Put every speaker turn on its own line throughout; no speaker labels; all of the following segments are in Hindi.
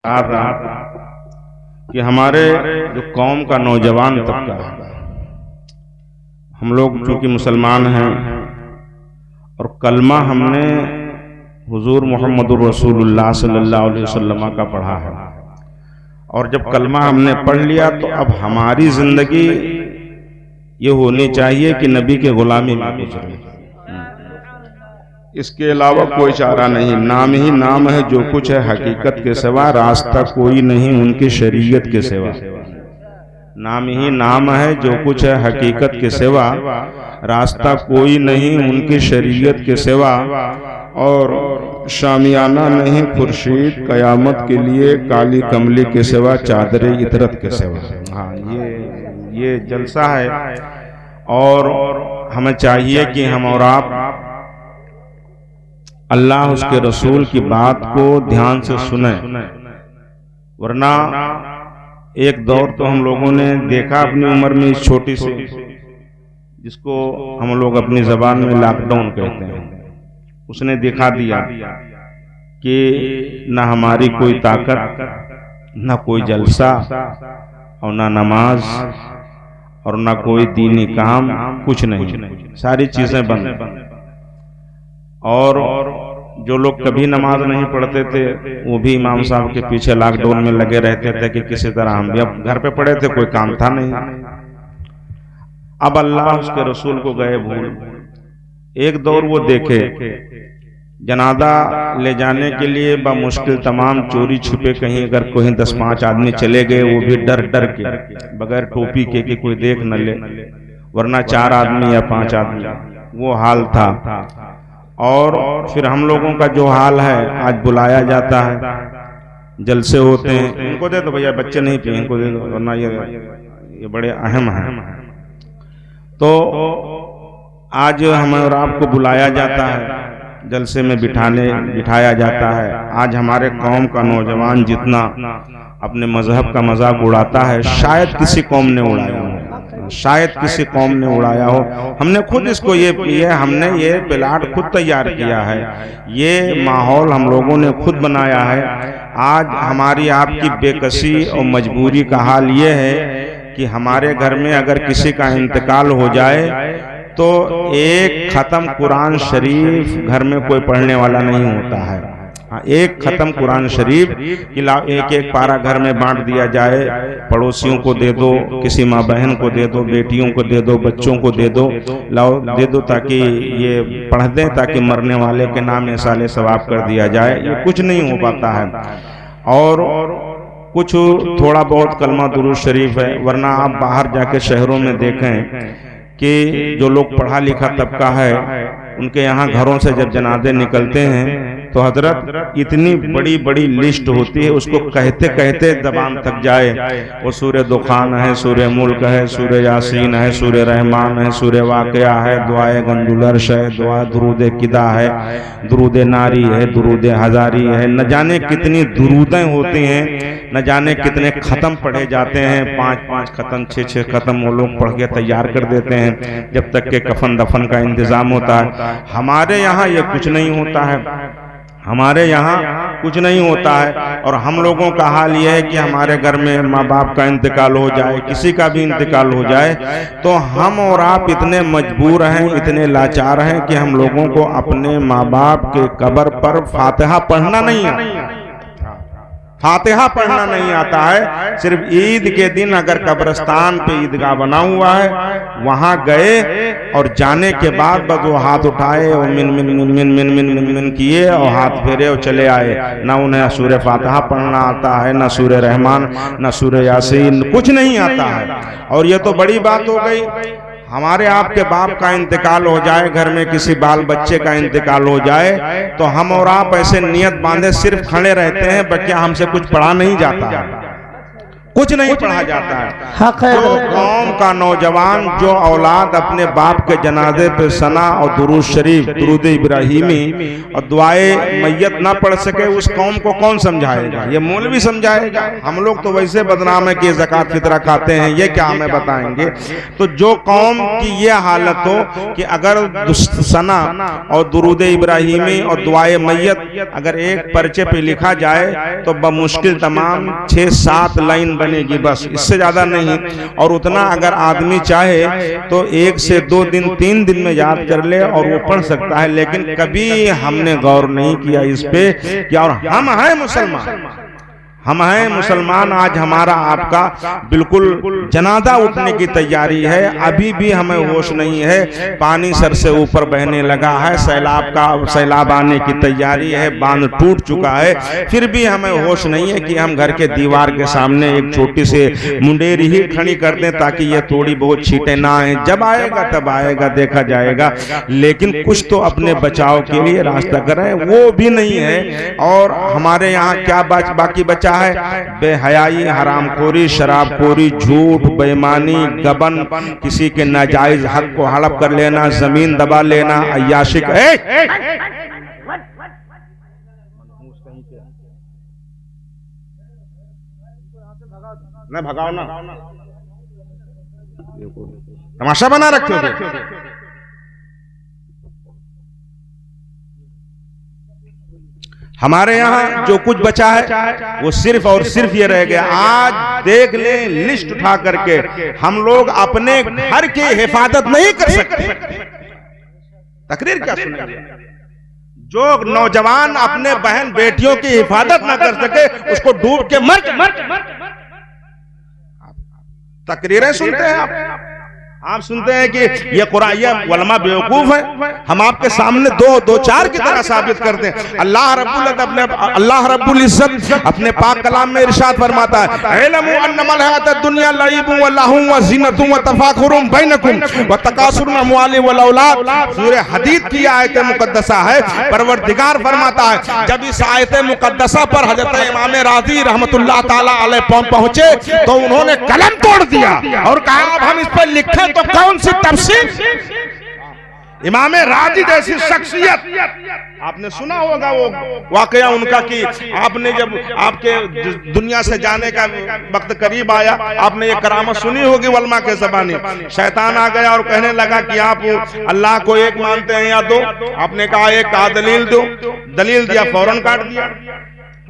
कहा था कि हमारे जो कौम का नौजवान तबका है, हम लोग चूंकि मुसलमान हैं और कलमा हमने हुजूर मोहम्मदुर रसूलुल्लाह सल्लल्लाहु अलैहि वसल्लम का पढ़ा है, और जब कलमा हमने पढ़ लिया तो अब हमारी जिंदगी ये होनी चाहिए कि नबी के गुलामी में गुजरे, इसके अलावा कोई चारा नहीं। नाम ही नाम है, जो कुछ है हकीकत के सिवा, रास्ता कोई नहीं उनकी शरीयत के सिवा। नाम ही नाम है, जो कुछ है हकीकत के सिवा, रास्ता कोई नहीं उनकी शरीयत के सिवा, और शामियाना नहीं खुर्शीद कयामत के लिए, काली कमली के सिवा, चादर इतरत के सिवा। हाँ, ये जलसा है, और हमें चाहिए कि हम और आप अल्लाह उसके रसूल की बात को ध्यान से सुने, वरना एक दौर तो हम लोगों ने देखा अपनी उम्र में, इस छोटी सी, जिसको हम लोग अपनी जबान में लॉकडाउन कहते हैं, उसने दिखा दिया कि न हमारी कोई ताकत, न कोई जलसा, और न नमाज, और न कोई दीनी काम, कुछ नहीं, सारी चीजें बंद। और जो लोग कभी नमाज नहीं पढ़ते थे वो भी इमाम साहब के पीछे लॉकडाउन में लगे रहते थे कि किसी तरह हम भी, अब घर पे पड़े थे, कोई काम था नहीं। अब अल्लाह उसके रसूल को गए भूल। एक दौर वो देखे जनादा ले जाने के लिए बामुश्किल तमाम चोरी छुपे कहीं अगर कोई 10-5 आदमी चले गए, वो भी डर डर के, बगैर टोपी के कि कोई देख न ले, वरना 4 आदमी या 5 आदमी, वो हाल था। और फिर हम लोगों का जो हाल है, आज बुलाया जाता है, जलसे होते हैं, इनको दे दो भैया, बच्चे नहीं पिए, इनको दे दो, वरना ये बड़े अहम हैं। तो आज हमें और आपको बुलाया जाता है, जलसे में बिठाया जाता है। आज हमारे कौम का नौजवान जितना अपने मजहब का मजाक उड़ाता है, शायद किसी कौम ने उड़ाया हो, शायद किसी कौम ने उड़ाया हो। हमने खुद इसको हमने ये प्लाट खुद तैयार किया है, ये माहौल हम लोगों ने खुद बनाया है। आज हमारी आपकी बेकसी और मजबूरी का हाल ये है कि हमारे घर में अगर किसी का इंतकाल हो जाए तो एक खत्म कुरान शरीफ घर में कोई पढ़ने वाला नहीं होता है। एक खत्म कुरान शरीफ एक एक पारा घर में बांट दिया जाए, पड़ोसियों को दे दो, किसी माँ बहन को दे दो, बेटियों को दे दो, बच्चों को दे दो, लाओ दे दो, ताकि ये पढ़ दें, ताकि मरने वाले के नाम साले सवाब कर दिया जाए। ये कुछ नहीं हो पाता है। और कुछ थोड़ा बहुत कलमा दुरूद शरीफ है, वरना आप बाहर जाके शहरों में देखें कि जो लोग पढ़ा लिखा तबका है, उनके यहाँ घरों से जब जनाजे निकलते हैं तो हजरत इतनी बड़ी बड़ी लिस्ट होती है, उसको कहते कहते जबान थक जाए। वो सूर्य दुखान है, सूर्य मुल्क है, सूर्य यासीन है, सूर्य रहमान है, सूर्य वाक़या है, दुआए गंदुलर्श है, दुआ दुरूद किदा है, दुरूद नारी है, दुरूद हजारी है, न जाने कितनी दुरूदें होती हैं, न जाने कितने खत्म पढ़े जाते हैं, 5-5 खत्म, 6-6 खत्म वो लोग पढ़ के तैयार कर देते हैं, जब तक के कफन दफन का इंतजाम होता है। हमारे यहाँ ये कुछ नहीं होता है, हमारे यहाँ कुछ नहीं होता है। और हम लोगों का हाल ये है कि हमारे घर में माँ बाप का इंतकाल हो जाए, किसी का भी इंतकाल हो जाए, तो हम और आप इतने मजबूर हैं, इतने लाचार हैं कि हम लोगों को अपने माँ बाप के कब्र पर फातिहा पढ़ना नहीं आता, फातिहा पढ़ना नहीं आता है। सिर्फ ईद के दिन अगर कब्रिस्तान पे ईदगाह बना हुआ है, वहां गए और जाने के बाद बस वो हाथ उठाए और मिन मिन मिन मिन मिन मिन मिन मिन किए और हाथ फेरे और चले आए। ना उन्हें सूर्य फातिहा पढ़ना आता है, ना सूर्य रहमान, ना सूर्य यासीन, कुछ नहीं आता है। और ये तो बड़ी बात हो गई, हमारे आपके बाप का इंतकाल हो जाए, घर में किसी बाल बच्चे का इंतकाल हो जाए, तो हम और आप ऐसे नियत बांधे सिर्फ खड़े रहते हैं, बच्चा हमसे कुछ पढ़ा नहीं जाता है, कुछ नहीं पढ़ा जाता है। जो कौम का नौजवान, जो औलाद अपने बाप के जनाजे पे सना और दुरूद शरीफ, दुरूद इब्राहिमी और दुआए मैयत ना पढ़ सके, उस कौम को कौन समझाएगा? ये मौलवी समझाएगा। हम लोग तो वैसे बदनाम है कि ज़कात फितरा खाते हैं, ये क्या हमें बताएंगे? तो जो कौम की ये हालत हो कि अगर सना और दुरूद इब्राहिमी और दुआए मैयत अगर एक पर्चे पे लिखा जाए तो बमुश्किल तमाम 6-7 लाइन बनेगी, बस, इससे ज्यादा नहीं। और उतना अगर आदमी चाहे तो 1 से 2 दिन 3 दिन में याद कर ले और वो पढ़ सकता है। लेकिन कभी हमने गौर नहीं किया इस पे कि और हम हैं मुसलमान, हम हैं मुसलमान। आज हमारा आपका बिल्कुल जनाजा उठने की तैयारी है, अभी भी हमें होश नहीं है। पानी सर से ऊपर बहने लगा है, सैलाब आने की तैयारी है, बांध टूट चुका है, फिर भी हमें होश नहीं है कि हम घर के दीवार के सामने एक छोटी से मुंडेरी ही खड़ी कर दें ताकि ये थोड़ी बहुत छींटे ना आए। जब आएगा तब आएगा, देखा जाएगा। लेकिन कुछ तो अपने बचाव के लिए रास्ता करें, वो भी नहीं है। और हमारे यहाँ क्या बाकी बचा है? बेहयाई, हरामखोरी, शराबखोरी, झूठ, बेईमानी, गबन, किसी के नाजायज हक को हड़प कर लेना, जमीन दबा लेना, अय्याशी। भगाओ ना, तमाशा बना रखे हो। हमारे यहाँ जो कुछ बचा है वो सिर्फ और सिर्फ ये रह गया। आज देख लें लिस्ट उठा करके, हम लोग अपने घर की हिफाजत नहीं कर सकते। तकरीर क्या सुनेंगे? जो नौजवान अपने बहन बेटियों की हिफाजत ना कर सके उसको डूब के मर। तकरीरें सुनते हैं आप सुनते हैं कि ये कुरान, ये उलमा बेवकूफ है। हम आपके सामने 2-4 की तरह साबित करते हैं। अल्लाह रब्बुल इज्जत अपने पाक कलाम में इरशाद फरमाता है, इल्मु अन्नमल हयातुद दुनिया लईबुन व लहवुन व ज़ीनतुन व तफाखुरुन बैनकुम व तकासुरुन अम्वालि वल औलाद। सूरह हदीद की आयत मुकद्दसा है। परवरदिगार फरमाता है, जब इस आयत मुकद्दसा पर हजरत इमाम राज़ी रहमतुल्लाह ताला अलैह पहुंचे तो उन्होंने कलम तोड़ दिया और कहा अब हम इस पर लिखें तो कौन सी तफसीर? इमाम राज़ी जैसी शख्सियत, आपने सुना होगा वो वाकया उनका कि आपने जब आपके दुनिया से जाने का वक्त करीब आया, आपने ये करामत सुनी होगी उलमा के ज़बानी। शैतान आ गया और कहने लगा कि आप अल्लाह को एक मानते हैं या दो? आपने कहा एक, कहा दलील दो। दलील दिया, फौरन काट दिया,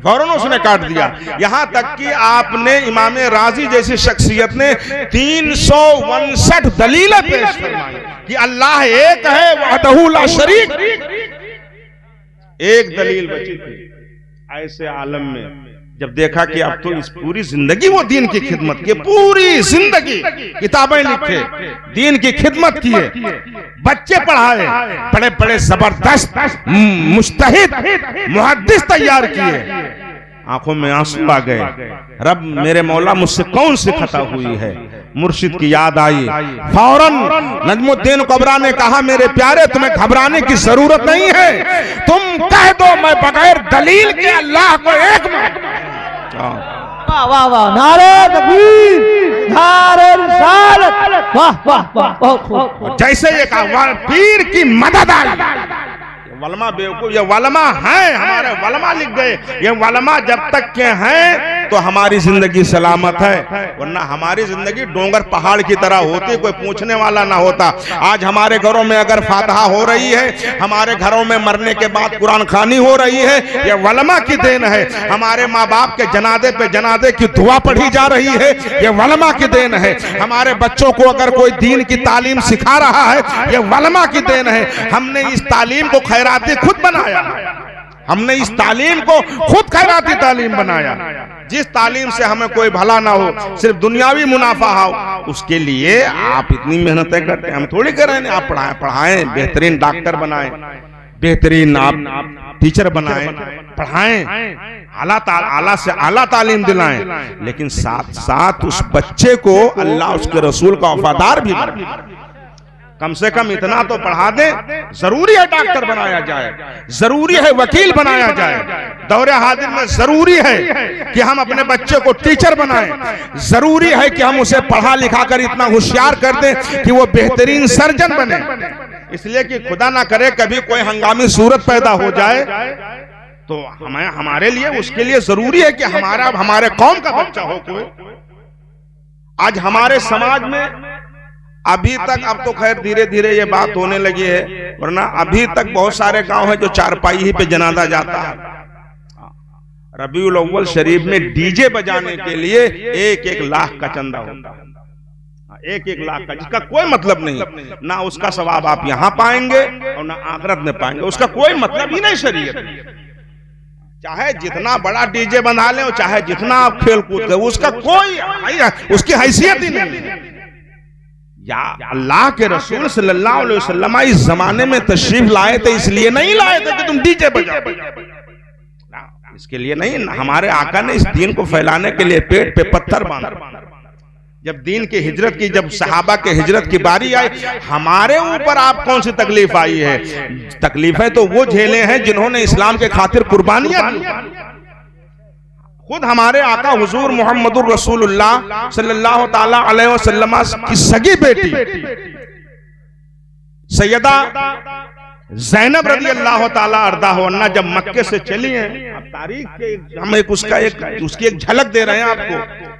फौरन उसने काट दिया। यहां तक कि आपने इमाम राज़ी जैसी शख्सियत ने 359 दलीलें पेश फरमाई कि अल्लाह एक है, वहदहू ला शरीक। एक दलील बची थी। ऐसे आलम में जब देखा कि अब तो इस पूरी जिंदगी वो दीन की खिदमत की, पूरी जिंदगी किताबें लिखे, दीन की खिदमत की है, बच्चे पढ़ाए, बड़े बड़े जबरदस्त मुज्तहिद मुहद्दिस तैयार किए, आंखों में आंसू आ गए। रब मेरे मौला मुझसे कौन सी खता हुई है? मुर्शिद की याद आई। फौरन नजमुद्दीन कुबरा ने कहा, मेरे प्यारे तुम्हें घबराने की जरूरत नहीं है, तुम कह दो मैं बगैर दलील के अल्लाह को एक
वाह वाह वाह, नारे तकबीर, नारे रिसालत, वाह वाह वाह, बहुत खूब।
जैसे ये कहा पीर की मदद आई। वलमा बेवकूफ, ये वलमा हैं, हमारे वलमा लिख गए। ये वलमा जब तक के हैं तो हमारी जिंदगी सलामत है, वरना हमारी जिंदगी डोंगर पहाड़ की तरह होती, कोई पूछने वाला ना होता। आज हमारे घरों में अगर फातहा हो रही है, हमारे घरों में मरने के बाद कुरान खानी हो रही है, ये वलमा की देन है। हमारे माँ बाप के जनाजे पे जनाजे की दुआ पढ़ी जा रही है, ये वलमा की देन है। हमारे बच्चों को अगर कोई दीन की तालीम सिखा रहा है, ये वलमा की देन है। हमने इस तालीम को खैराती खुद बनाया, हमने इस तालीम को खुद खैराती तालीम बनाया। जिस तालीम से हमें कोई भला ना हो, सिर्फ दुनियावी मुनाफा हो, उसके लिए आप इतनी मेहनतें करते हैं। हम थोड़ी कर रहे हैं, आप पढ़ाएं, बेहतरीन डॉक्टर बनाएं, बेहतरीन आप टीचर बनाएं, पढ़ाएं, आला से आला तालीम दिलाएं, लेकिन साथ साथ उस बच्चे को अल्लाह उसके रसूल का वफादार भी बनाए। कम से कम इतना तो पढ़ा दे। जरूरी है डॉक्टर बनाया जाए, जरूरी है वकील बनाया जाए, दौरे हाजिर में जरूरी है कि हम अपने बच्चे को टीचर बनाएं, जरूरी है कि हम उसे पढ़ा लिखा कर इतना होशियार कर दें कि वो बेहतरीन सर्जन बने। इसलिए कि खुदा ना करे कभी कोई हंगामी सूरत पैदा हो जाए तो हमारे लिए, उसके लिए जरूरी है कि हमारे कौम का बच्चा हो कोई। आज हमारे समाज में अभी तक, अब तो खैर धीरे धीरे ये बात होने लगी है, वरना अभी तक बहुत सारे गांव हैं जो चारपाई ही पे जनाजा जाता है। रबीउल अव्वल शरीफ में डीजे बजाने के लिए 1-1 लाख का चंदा होता है, 1-1 लाख का, जिसका कोई मतलब नहीं, ना उसका सवाब आप यहाँ पाएंगे और ना आखिरत में पाएंगे, उसका कोई मतलब ही नहीं शरीयत में। चाहे जितना बड़ा डीजे बना ले, चाहे जितना आप खेल कूद करें, उसका कोई, उसकी हैसियत ही नहीं। या अल्लाह के रसूल सल्लल्लाहु अलैहि वसल्लम इस जमाने में तशरीफ लाए थे, इसलिए नहीं लाए थे कि तुम डीजे बजाओ, इसके लिए नहीं। हमारे आका ने इस दीन को फैलाने के लिए पेट पे पत्थर बांधा। जब दीन की हिजरत की, जब सहाबा के हिजरत की बारी आई, हमारे ऊपर आप कौन सी तकलीफ आई है? तकलीफें तो वो झेले हैं जिन्होंने इस्लाम के खातिर कुर्बानियां दी। खुद हमारे आका हुजूर मोहम्मदुर रसूलुल्लाह सल्लल्लाहु ताला अलैहि वसल्लम की सगी बेटी सैयदा ज़ैनब रज़ी अल्लाह ताला अर्दा अन्हा जब मक्के से चली हैं, अब तारीख के हम उसकी एक झलक दे रहे हैं आपको।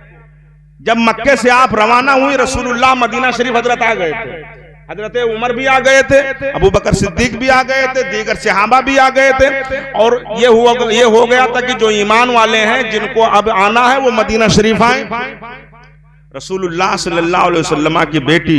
जब मक्के से आप रवाना हुई, रसूलुल्लाह मदीना शरीफ हजरत आ गए थे, हजरत उमर भी आ गए थे, अबू बकर सिद्दीक भी आ गए थे, दीगर सहाबा भी आ गए थे, और ये हो गया था कि जो ईमान वाले हैं जिनको अब आना है वो मदीना शरीफ आए। रसूलुल्लाह सल्लल्लाहु अलैहि वसल्लम की बेटी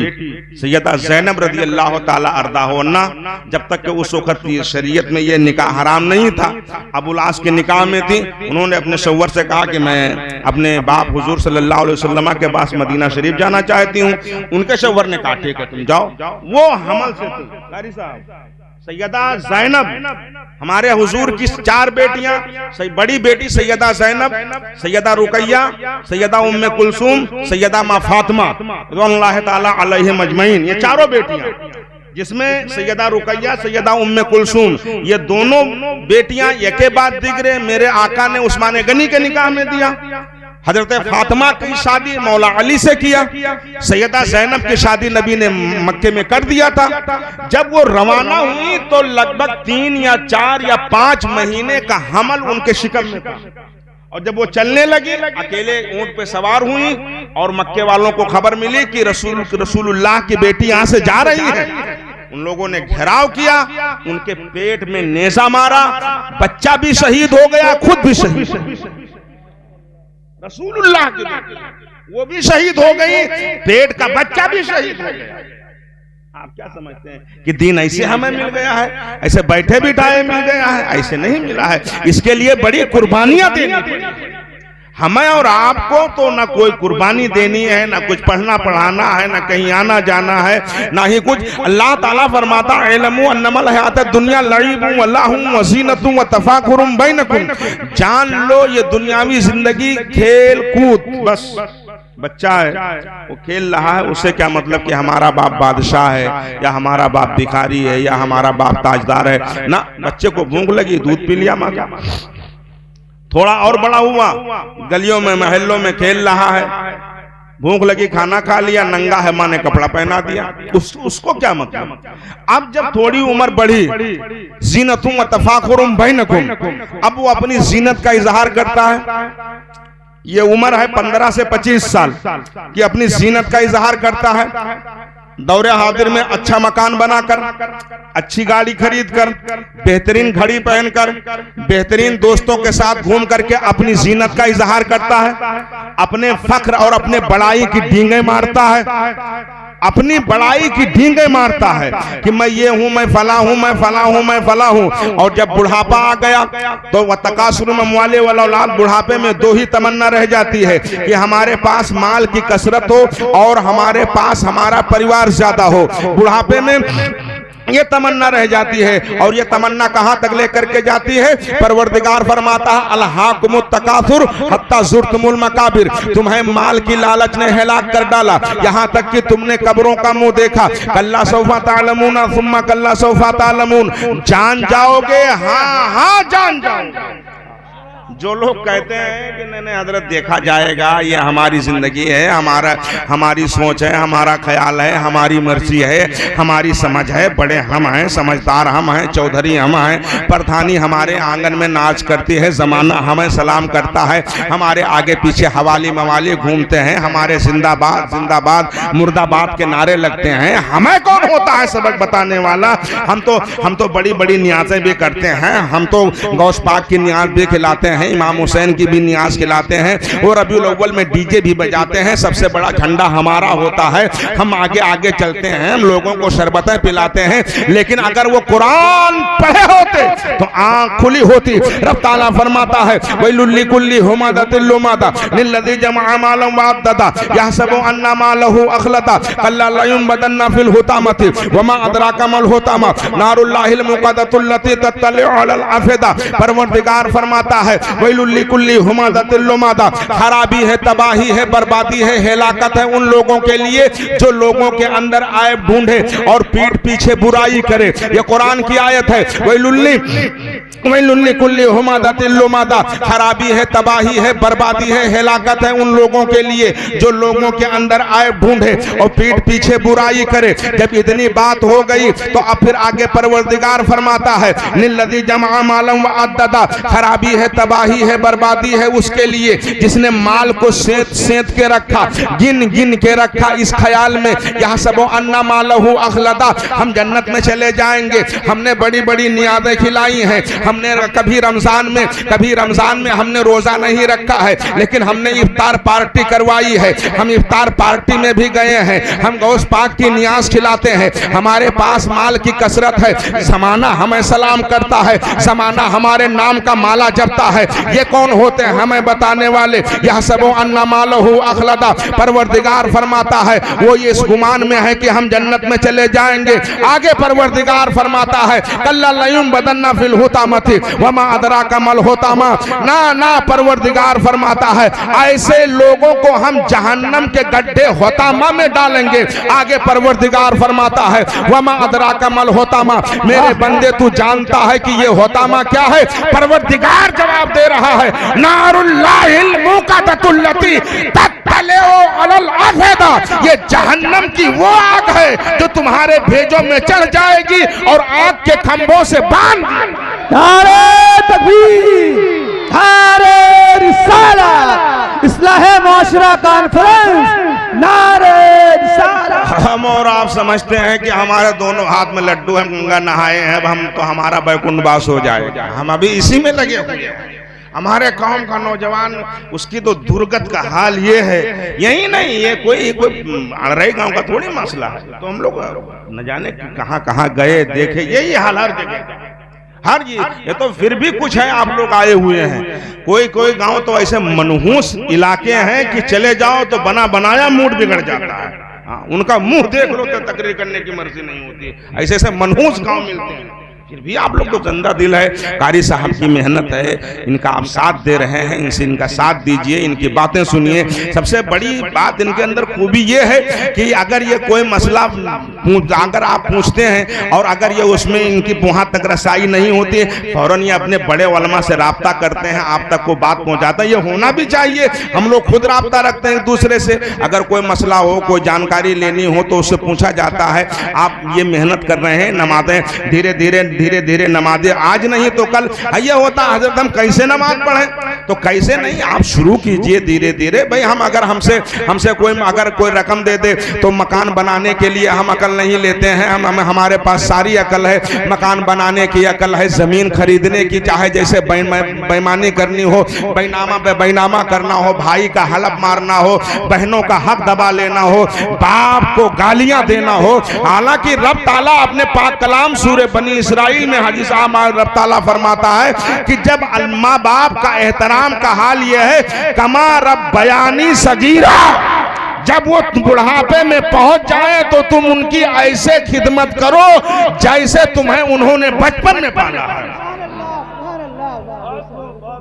सैयदा ज़ैनब रज़ी अल्लाह ताला अर्दा अन्हा, जब तक कि उस वक्त शरीयत में ये निकाह हराम नहीं था, अबुल आस के निकाह में थी, उन्होंने अपने शौहर से कहा कि मैं अपने बाप हुजूर सल्लल्लाहु अलैहि वसल्लम के पास मदीना शरीफ जाना चाहती हूँ। उनके शौहर ने कहा ठीक है तुम जाओ। वो हमल से थी, कारी साहब, सैयदा ज़ैनब, हमारे हुजूर की 4 बेटियां, बड़ी बेटी सैयदा ज़ैनब, सैयदा रुकैया, सैयदा उम्मे कुलसूम, सैयदा माँ फातिमा रज़ियल्लाहु ताला अलैहिम अजमईन, ये 4 बेटियां, जिसमें सैयदा रुकैया, सैयदा उम्मे कुलसूम, ये दोनों बेटियां एक के बाद दिगरे मेरे आका ने उस्मान गनी के निकाह में दिया। हजरत फातिमा की शादी मौला अली से किया, सैयदा ज़ैनब की शादी नबी ने मक्के में कर दिया था। जब वो रवाना हुई तो लगभग 3 या 4 या 5 महीने का हमल उनके शिकम में था, और जब वो चलने लगी, अकेले ऊंट पे सवार हुई और मक्के वालों को खबर मिली कि रसूलुल्लाह की बेटी यहाँ से जा रही है। उन लोगों ने घेराव किया, उनके पेट में नेजा मारा, बच्चा भी शहीद हो गया, खुद भी शहीद, रसूलुल्लाह की बेटी वो भी शहीद हो गई, पेट का बच्चा भी शहीद हो गया। आप क्या समझते हैं कि दीन ऐसे हमें मिल गया है, ऐसे बैठे बिठाए मिल गया है? ऐसे नहीं मिला है। इसके लिए बड़ी कुर्बानियां देनी पड़ी हमें और आपको। तो ना कोई कुर्बानी देनी है, ना कुछ पढ़ना पढ़ाना है, ना कहीं आना जाना है, ना ही कुछ। अल्लाह ताला फरमाता इल्मु अन्नमल हयातुद दुनिया लईबुन व लहवुन व ज़ीनतुन व तफाकुरुन बैनकुम, जान लो ये दुनियावी जिंदगी खेल कूद, बस बच्चा है वो खेल रहा है, उससे क्या मतलब कि हमारा बाप बादशाह है या हमारा बाप भिखारी है या हमारा बाप ताजदार है ना। बच्चे को भूख लगी, दूध पी लिया माँ का, थोड़ा और बड़ा हुआ, गलियों में महल्लों में खेल रहा है, भूख लगी खाना खा लिया, नंगा है माँ ने कपड़ा पहना दिया, उसको क्या मतलब। अब जब थोड़ी उम्र बढ़ी, ज़ीनतुन व तफाखुरुन बैनकुम, अब वो अपनी जीनत का इजहार करता है। ये उम्र है 15 से 25 साल की, अपनी जीनत का इजहार करता है। दौरे हाजिर में अच्छा मकान बनाकर, अच्छी गाड़ी खरीद कर, बेहतरीन घड़ी पहनकर, बेहतरीन दोस्तों के साथ घूम करके अपनी जीनत का इजहार करता है। अपने फख्र और अपने बड़ाई की डींगे मारता है, अपनी बड़ाई की डींगे मारता है कि मैं ये हूं, मैं फला हूं, मैं फला हूं, मैं फला हूं। और जब बुढ़ापा आ गया तो वह तकासुर में अम्वाल वल औलाद, बुढ़ापे में 2 ही तमन्ना रह जाती है कि हमारे पास माल की कसरत हो और हमारे पास हमारा परिवार ज्यादा हो। बुढ़ापे में ये तमन्ना रह जाती है। और ये तमन्ना कहां तक लेकर के जाती है? परवरदिगार फरमाता है अलहाकुमुत तकासुर हत्ता जुर्तुमुल मकाबिर, तुम्हें माल की लालच ने हिलाक कर डाला यहां तक कि तुमने कब्रों का मुंह देखा। कल्ला सौफा तालमून सुम्मा कल्ला सौफा तालमून, जान जाओगे, हाँ हाँ जान जाओगे। जो लोग कहते हैं कि नहीं नहीं हजरत देखा जाएगा, ये हमारी जिंदगी है, हमारी सोच है, हमारा ख्याल है, हमारी मर्जी है, हमारी समझ है, बड़े हम हैं, समझदार हम हैं, चौधरी हम हैं, प्रधानी हमारे आंगन में नाच करती है, जमाना हमें सलाम करता है, हमारे आगे पीछे हवाली मवाली घूमते हैं, हमारे जिंदाबाद जिंदाबाद मुर्दाबाद के नारे लगते हैं। हमें कौन होता है सबक बताने वाला? हम तो बड़ी बड़ी नियाज़ें भी करते हैं, हम तो गौस पाक की नियाज भी खिलाते हैं, इमाम हुसैन की भी नियाज खिलाते हैं, और रबीउल अव्वल में डीजे भी बजाते हैं। सबसे बड़ा झंडा हमारा होता है, हम आगे आगे चलते हैं, हम लोगों को शरबतें पिलाते हैं। लेकिन अगर वो कुरान पढ़े होते तो आंख खुली होती। रब ताला फरमाता है वैलुल लिकुल्ली हुमादातिल लुमादा लिल्लज़ी जमअ मालन व अद्ददा यहसबु अन्ना मालहु अखलदा कल्ला ला युनबदन्ना फिल हुतामति वमा अदराका मल हुतामा नारुल्लाहिल मुक़द्दतुल लती तत्तलिउ अलल अफ़िदा। परवरदिगार फरमाता है वैलुल लिकुल्ली हुमादातिल लुमादा, खराबी है, तबाही है, बर्बादी है, हिलाकत है उन लोगों के लिए जो लोगों के अंदर आयब ढूंढे और पीठ पीछे बुराई करे। ये कुरान की आयत है। वैलुल लिकुल्ली हुमादातिल लुमादा, खराबी है, तबाही है, बर्बादी है, हिलाकत है उन लोगों के लिए जो लोगों के अंदर आयब ढूंढे और पीठ पीछे बुराई करे। जब इतनी बात हो गई तो अब फिर आगे परवरदिगार फरमाता है लिल्लज़ी जमअ मालन व अद्ददा, खराबी है, तबाही है, बर्बादी है उसके लिए जिसने माल को सेंत सेंत के रखा, गिन गिन के रखा, इस ख्याल में यहाँ सबो अन्ना मालहू अखलदा, हम जन्नत में चले जाएंगे। हमने बड़ी बड़ी नियाज़ें खिलाई हैं, हमने कभी रमजान में हमने रोजा नहीं रखा है, लेकिन हमने इफ्तार पार्टी करवाई है, हम इफ्तार पार्टी में भी गए हैं, हम गौस पाक की नियाज खिलाते हैं, हमारे पास माल की कसरत है, ज़माना हमें सलाम करता है, ज़माना हमारे नाम का माला जपता है। ये कौन होते हैं हमें बताने वाले? यह सबो अन्ना मालहू अखलदा। परवरदिगार फरमाता है वो ये इस गुमान में है कि हम जन्नत में चले जाएंगे। आगे परवरदिगार फरमाता है कल्ला ला युनबदन्ना फिल हुतामति वमा अदराका मल हुतामा, ना परवरदिगार फरमाता है ऐसे लोगों को हम जहन्नम के गड्ढे हुतामा में डालेंगे। आगे परवरदिगार फरमाता है वमा अदराका मल हुतामा, मेरे बंदे तू जानता है कि ये हुतामा क्या है? परवरदिगार जवाब दे रहा है नारुल्लाहिल मुक़द्दतुल लती तत्तलिउ अलल अफ़िदा, ये जहन्नम की वो आग है जो तुम्हारे भेजों में चढ़ जाएगी और आग के खंभों से बांध।
नारे तकबीर, नारे रिसालत, इस्लाहे माशरा कॉन्फ्रेंस, नारे रिसालत।
हम और आप समझते हैं कि हमारे दोनों हाथ में लड्डू हैं, गंगा नहाए हैं, अब हम तो हमारा बैकुंठवास हो जाएगा। हम अभी इसी में लगे हुए हैं। हमारे कौम का नौजवान उसकी तो दुर्गत का हाल ये है। यही नहीं, ये कोई अड़रई गांव का थोड़ी मसला है। तो हम लोग न जाने कहां कहां गए देखे, यही हाल हर जगह हर ये तो फिर भी कुछ है, आप लोग आए हुए हैं। कोई गांव तो ऐसे मनहूस इलाके हैं कि चले जाओ तो बना बनाया मूड बिगड़ जाता है। उनका मुंह देख लो तो तकरीर करने की मर्जी नहीं होती। ऐसे ऐसे मनहूस गांव मिलते हैं। फिर भी आप लोग तो जिंदा दिल है, कारी साहब की मेहनत है, इनका आप साथ दे रहे हैं, इनसे इनका साथ दीजिए, इनकी बातें सुनिए। सबसे बड़ी बात इनके अंदर खूबी ये है कि अगर ये कोई मसला अगर आप पूछते हैं और अगर ये उसमें इनकी वहाँ तक रसाई नहीं होती, फौरन ये अपने बड़े उलमा से राब्ता करते हैं, आप तक को बात पहुँचाते हैं। ये होना भी चाहिए। हम लोग खुद राब्ता रखते हैं एक दूसरे से। अगर कोई मसला हो, कोई जानकारी लेनी हो तो उससे पूछा जाता है। आप ये मेहनत कर रहे हैं, नमाजें धीरे धीरे नमाजें आज नहीं तो कल। ये होता हजरत हम कैसे नमाज पढ़ें, तो कैसे नहीं, आप शुरू कीजिए धीरे धीरे। भाई हम अगर हमसे कोई अगर कोई रकम दे दे तो मकान बनाने के लिए हम अकल नहीं लेते हैं। हमारे पास सारी अकल है, मकान बनाने की अकल है, जमीन खरीदने की, चाहे जैसे बेईमानी करनी हो, बैनामा करना हो, भाई का हलफ मारना हो, बहनों का हक दबा लेना हो, बाप को गालियां देना हो। हालांकि रब ताला अपने पाक कलाम सूरे बनी इसराइल में हाजी साहब रब ताला फरमाता है कि जब माँ बाप का एहतराम का हाल यह है कमा रब बयानी सगीरा, जब वो बुढ़ापे में पहुंच जाए तो तुम उनकी ऐसे खिदमत करो जैसे तुम्हें उन्होंने बचपन में पाला है।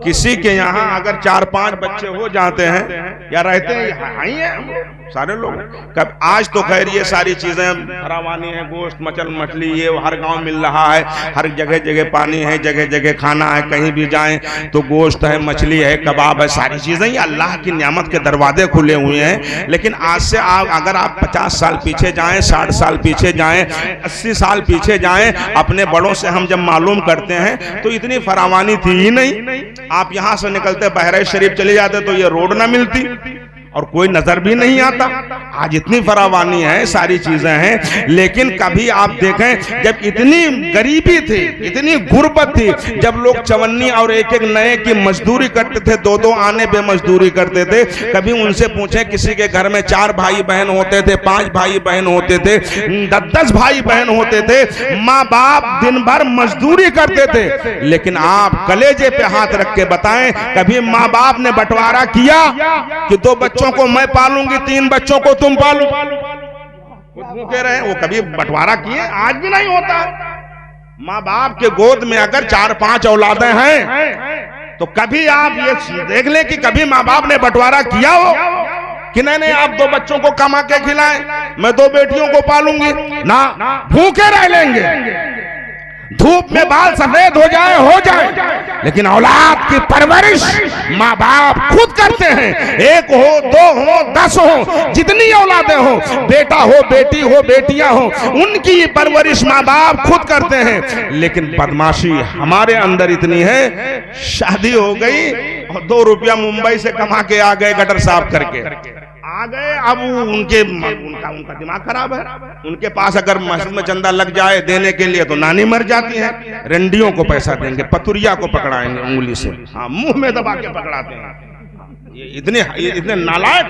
किसी के यहाँ अगर 4-5 बच्चे हो जाते हैं या रहते हैं सारे लोग, कब आज तो खैर ये सारी चीजें फरावानी है, गोश्त मछली ये हर गांव मिल रहा है, हर जगह जगह पानी है, जगह जगह खाना है, कहीं भी जाएं तो गोश्त है, मछली है, कबाब है, सारी चीजें ये अल्लाह की नियामत के दरवाजे खुले हुए हैं। लेकिन आज से अगर आप 50 साल पीछे जाएं, 60 साल पीछे जाएं, 80 साल पीछे जाएं, अपने बड़ों से हम जब मालूम करते हैं तो इतनी फरावानी थी ही नहीं। आप यहां से निकलते बहराइच शरीफ चले जाते तो ये रोड ना मिलती और कोई नजर भी नहीं आता। आज इतनी फरावानी है, सारी चीजें हैं, लेकिन कभी आप देखें जब इतनी गरीबी थी, इतनी गुर्बत थी, जब लोग चवन्नी और एक एक नए की मजदूरी करते थे, 2-2 आने पे मजदूरी करते थे। कभी उनसे पूछे, किसी के घर में 4 भाई बहन होते थे, 5 भाई बहन होते थे, 10-10 भाई बहन होते थे, माँ बाप दिन भर मजदूरी करते थे। लेकिन आप कलेजे पे हाथ रख के बताएं, कभी माँ बाप ने बंटवारा किया कि 2 बच्चों को मैं पालूंगी, 3 बच्चों को तुम पालो? कह रहे हैं वो कभी बंटवारा किए? आज भी नहीं होता। माँ बाप के गोद में अगर 4-5 औलादें हैं तो कभी आप ये देख लें कि कभी माँ बाप ने बंटवारा किया हो कि नहीं आप 2 बच्चों को कमा के खिलाएं, मैं 2 बेटियों को पालूंगी ना, भूखे रह लेंगे, धूप में बाल सफेद हो जाए, लेकिन औलाद की परवरिश माँ बाप खुद करते हैं। 1 हो, 2 हो, 10 हो, जितनी औलादें हो, बेटा हो, बेटी हो, बेटियां हो, उनकी परवरिश माँ बाप खुद करते हैं। लेकिन बदमाशी हमारे अंदर इतनी है, शादी हो गई और 2 रुपया मुंबई से कमा के आ गए, गटर साफ करके आ गए। अब उनका दिमाग खराब है। उनके पास अगर मस्जिद में चंदा लग जाए देने के लिए तो नानी मर जाती है। रंडियों को पैसा देंगे, पतुरिया को पकड़ाएंगे उंगली से, हाँ मुंह में दबा के पकड़ाते हैं। ये इतने नालायक।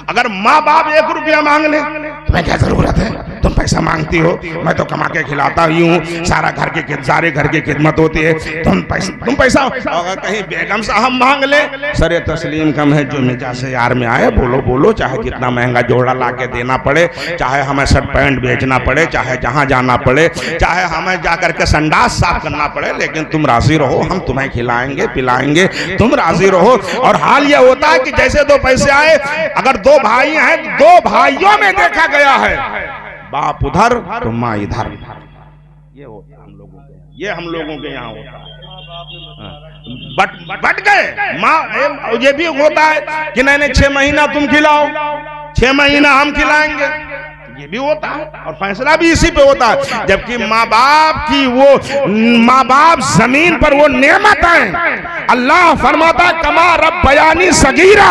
अगर माँ बाप 1 रुपया मांग ले, तुम्हें क्या जरूरत है, तुम पैसा मांगती हो, मैं तो कमा के खिलाता ही हूँ, सारे घर की खिदमत होती है, तुम पैसा। अगर कहीं बेगम साहब मांग ले, सरे तस्लीम कम है, जो मिजाज से यार में आए बोलो, चाहे कितना महंगा जोड़ा ला के देना पड़े, चाहे हमें शर्ट पैंट बेचना पड़े, चाहे जहाँ जाना पड़े, चाहे हमें जाकर के संडास साफ करना पड़े, लेकिन तुम राजी रहो, हम तुम्हें खिलाएंगे पिलाएंगे, तुम राजी रहो। और हाल यह होता है कि जैसे 2 पैसे आए, अगर 2 भाई हैं, 2 भाइयों में देखा गया है बाप उधर तो माँ इधर। ये होता हम लोगों के, ये हम लोगों के यहाँ होता है। बट गए माँ। ये भी होता है कि नहीं 6 महीना तुम खिलाओ, 6 महीना हम खिलाएंगे, ये भी होता है। और फैसला भी इसी पे होता है। जबकि माँ बाप जमीन पर वो नेमत है। अल्लाह फरमाता कमा रब्बयानी सगीरा।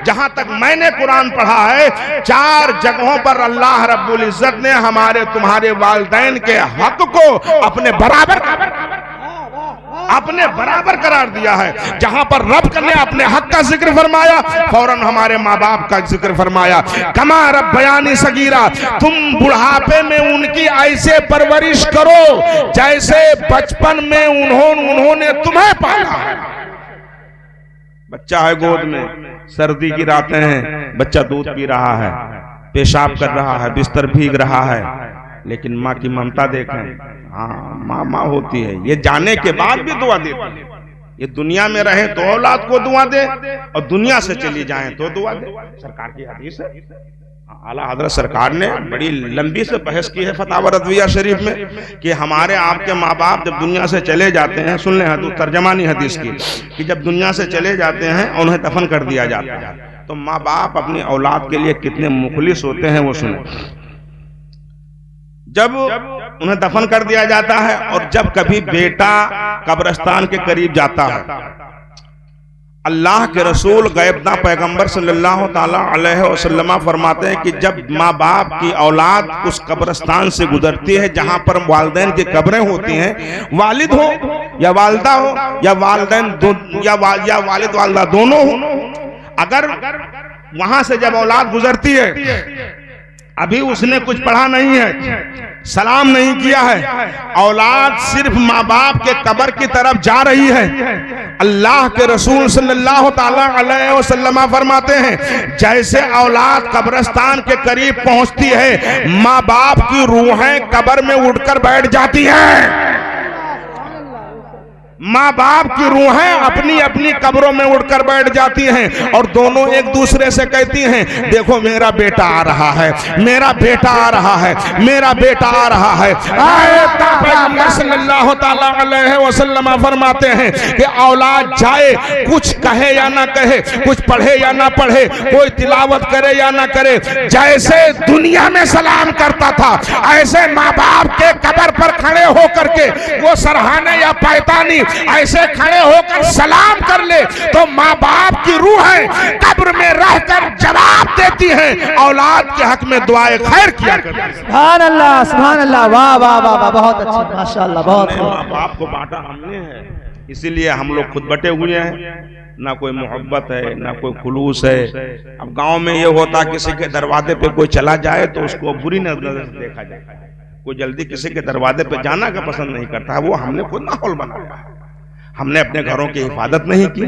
जहां तक मैंने कुरान पढ़ा है, 4 जगहों पर अल्लाह रब्बुल इज्जत ने हमारे तुम्हारे वालिदैन के हक को अपने बराबर करार दिया है। जहां पर रब ने अपने हक का जिक्र फरमाया, फौरन हमारे माँ बाप का जिक्र फरमाया। कमा रब्बयानी सगीरा, तुम बुढ़ापे में उनकी ऐसे परवरिश करो जैसे बचपन में उन्होंने तुम्हें पाला है। बच्चा है गोद में, सर्दी की रातें हैं, बच्चा दूध पी रहा है, पेशाब कर रहा है, बिस्तर भीग रहा है, लेकिन माँ की ममता देखें। हाँ माँ होती है, ये जाने के बाद भी दुआ देती है। ये दुनिया में रहे तो औलाद को दुआ दे, और दुनिया से चली जाए तो दुआ दे। सरकार की हदीस है, आला हजरत सरकार ने बड़ी लंबी से बहस की है फतावा रज़विया शरीफ में कि हमारे आपके माँ बाप जब दुनिया से चले जाते हैं, सुन लें तर्जमानी हदीस की, कि जब दुनिया से चले जाते हैं उन्हें दफन कर दिया जाता है, तो माँ बाप अपनी औलाद के लिए कितने मुखलिस होते हैं वो सुने। जब उन्हें दफन कर दिया जाता है और जब कभी बेटा कब्रिस्तान के करीब जाता है, अल्लाह के रसूल गैबना पैगंबर सल्लल्लाहु ताला अलैहि वसल्लम फरमाते हैं कि जब माँ बाप की औलाद उस कब्रिस्तान से गुजरती है जहां पर वालिदैन की कब्रें होती हैं, वालिद हो या वालदा हो या वालिदैन या वालिद वालदा दोनों हो, अगर वहां से जब औलाद गुजरती है, अभी उसने कुछ पढ़ा नहीं है, सलाम नहीं किया है। औलाद सिर्फ माँ बाप के कब्र की तरफ जा रही है। अल्लाह के रसूल सल्लल्लाहु ताला अलैहि वसल्लम फरमाते हैं, जैसे औलाद कब्रिस्तान के करीब पहुंचती है, माँ बाप की रूहें कब्र में उठकर बैठ जाती हैं। माँ बाप की रूहें अपनी अपनी कब्रों में उड़कर बैठ जाती हैं और दोनों एक दूसरे से कहती हैं, देखो मेरा बेटा आ रहा है, मेरा बेटा आ रहा है, मेरा बेटा आ रहा है। पैगंबर सल्लल्लाहु ताला अलैहि वसल्लम फरमाते हैं कि औलाद जाए, कुछ कहे या ना कहे, कुछ पढ़े या ना पढ़े, कोई तिलावत करे या ना करे, जैसे दुनिया में सलाम करता था ऐसे माँ बाप के कब्र पर खड़े होकर के वो सरहाने या पैतानी ऐसे खड़े होकर सलाम कर ले तो माँ बाप की रूहें कब्र में रहकर जवाब देती हैं, औलाद के हक में दुआए खैर किया करती हैं।
सुभान अल्लाह, वाह वाह वाह वाह, बहुत अच्छा, माशाअल्लाह, बहुत।
माँ बाप को बांटा हमने है, इसीलिए हम लोग खुद बटे हुए हैं, ना कोई मोहब्बत है ना कोई खुलूस है। अब गांव में ये होता किसी के दरवाजे पे कोई चला जाए तो उसको बुरी नजर से देखा जाए, कोई जल्दी किसी के दरवाजे पे जाना का पसंद नहीं करता है। वो हमने खुद माहौल बनाया, हमने अपने घरों की हिफाजत नहीं की।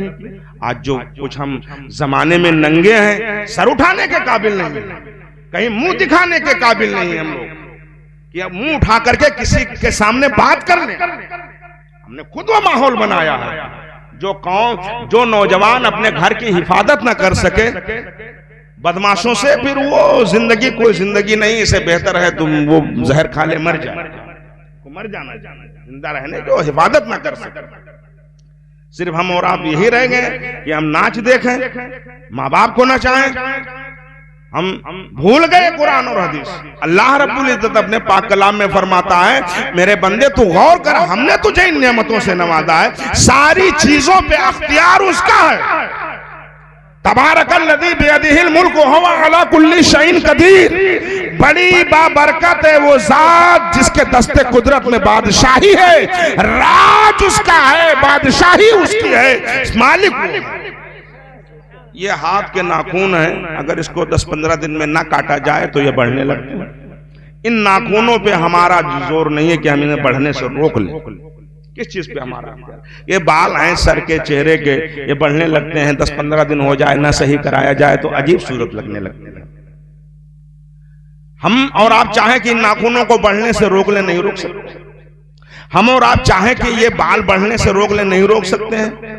आज जो कुछ हम जमाने में नंगे हैं, सर उठाने के काबिल नहीं, कहीं मुंह दिखाने के काबिल नहीं हम लोग कि अब मुंह उठा करके किसी के सामने बात कर लें। हमने खुद वो माहौल बनाया है। जो नौजवान अपने घर की हिफाजत न कर सके बदमाशों से, फिर वो जिंदगी कोई जिंदगी नहीं, इससे बेहतर है तुम वो जहर खा ले मर जाए, मर जाना, जिंदा रहने जो हिफाजत ना कर सके। सिर्फ हम और आप यही रह गए कि हम नाच देखें, माँ बाप को नचाएं। हम भूल गए कुरान और हदीस। अल्लाह रब्बुल इज्जत अपने पाक कलाम में फरमाता है, मेरे बंदे तू गौर कर, हमने तुझे इन नेमतों से नवाजा है, सारी चीजों पे अख्तियार उसका है। तबारकल्लज़ी बियदिहिल मुल्क व हुवा अला कुल्ली शैइन कदीर। बड़ी बाबरकत है वो जात जिसके दस्ते कुदरत में बादशाही है, राज उसका है, बादशाही उसकी है, मालिक। ये हाथ के नाखून है, अगर इसको 10-15 दिन में ना काटा जाए तो ये बढ़ने लगते हैं। इन नाखूनों पे हमारा जोर नहीं है कि हम इन्हें बढ़ने से रोक लें। किस चीज पे हमारा? ये बाल हैं सर के, चेहरे के, ये बढ़ने लगते हैं, 10-15 दिन हो जाए ना सही कराया जाए तो अजीब सूरत लगने लगते हैं। हम और आप चाहें कि इन नाखूनों को बढ़ने से रोक ले, नहीं रोक सकते। हम और आप चाहें कि ये बाल बढ़ने से रोक ले, नहीं रोक सकते हैं।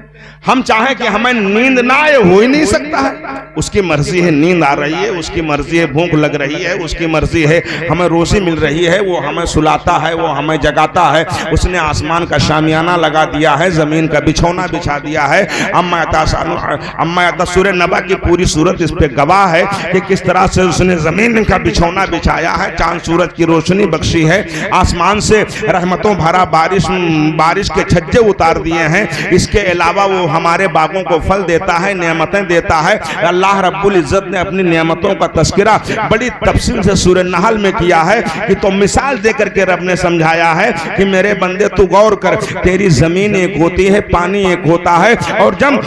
हम चाहें कि हमें नींद ना आए, हो ही नहीं सकता है। उसकी मर्जी है नींद आ रही है, उसकी मर्जी है भूख लग रही है, उसकी मर्जी है हमें रोजी मिल रही है, वो हमें सुलाता है, वो हमें जगाता है। उसने आसमान का शामियाना लगा दिया है, जमीन का बिछौना बिछा दिया है। अम्मा सूरह नबा की पूरी सूरत इस पे गवाह है कि किस तरह से उसने जमीन का बिछौना बिछाया है, चांद सूरज की रोशनी बख्शी है, आसमान से रहमतों भरा बारिश के छज्जे उतार दिए हैं। इसके अलावा वो हमारे बागों को फल देता है, नेमतें देता है। अल्लाह रब्बुल इज्जत ने अपनी नेमतों का तस्करा बड़ी तफसील से सूरह नहल में किया है कि तो मिसाल देकर के रब ने समझाया है कि मेरे बंदे तू गौर कर, तेरी जमीन एक होती है, पानी एक होता है, और जब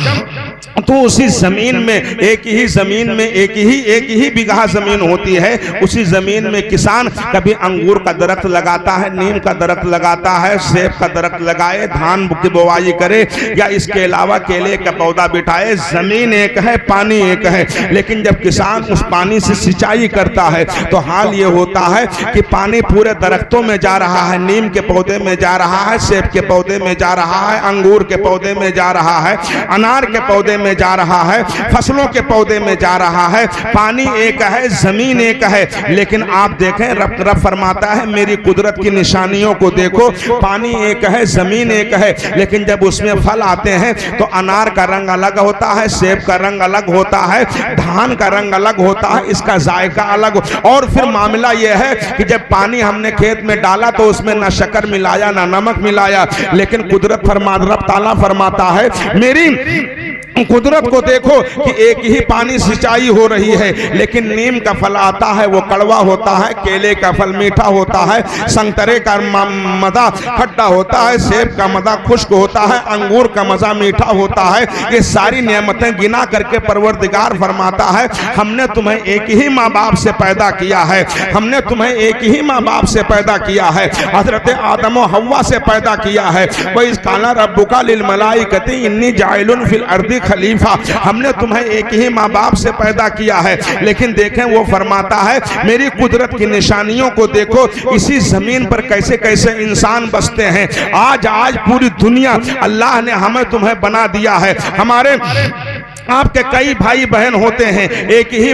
तो उसी जमीन में एक ही बिगहा जमीन होती है, उसी जमीन में किसान कभी अंगूर का दरख्त लगाता है, नीम का दरख्त लगाता है, सेब का दरख्त लगाए, धान की बुवाई करे या इसके अलावा केले का पौधा बिठाए। जमीन एक है, पानी एक है, लेकिन जब किसान उस पानी से सिंचाई करता है तो हाल ये होता है कि पानी पूरे दरख्तों में जा रहा है, नीम के पौधे में जा रहा है, सेब के पौधे में जा रहा है, अंगूर के पौधे में जा रहा है, अनार के पौधे में जा रहा है, फसलों के पौधे में जा रहा है। पानी एक है, जमीन एक है, लेकिन आप देखें रब फरमाता है मेरी कुदरत की निशानियों को देखो। पानी एक है, जमीन एक है, लेकिन जब उसमें फल आते हैं तो अनार का रंग अलग होता है, सेब का रंग अलग होता है, धान का रंग अलग होता है, इसका जायका अलग। और फिर मामला यह है कि जब पानी हमने खेत में डाला तो उसमें ना शक्कर मिलाया ना नमक मिलाया, लेकिन कुदरत रब ताला फरमाता है मेरी कुदरत को देखो कि एक ही पानी सिंचाई हो रही है, लेकिन नीम का फल आता है वो कड़वा होता है, केले का फल मीठा होता है, संतरे का मजा खट्टा होता है, सेब का मजा खुश्क होता है, अंगूर का मजा मीठा होता है। ये सारी नेमतें गिना करके परवरदिगार फरमाता है हमने तुम्हें एक ही माँ बाप से पैदा किया है, हमने तुम्हें एक ही माँ बाप से पैदा किया है, हजरत आदम और हव्वा से पैदा किया है। वही काला रब्बुका लिल मलाइकती इन्नी जाइलुन फिल अर्दी खलीफा, हमने तुम्हें एक ही माँ बाप से पैदा किया है। लेकिन देखें वो फरमाता है मेरी कुदरत की निशानियों को देखो, इसी जमीन पर कैसे कैसे इंसान बसते हैं। आज पूरी दुनिया अल्लाह ने हमें तुम्हें बना दिया है। हमारे आपके कई भाई बहन होते हैं, एक ही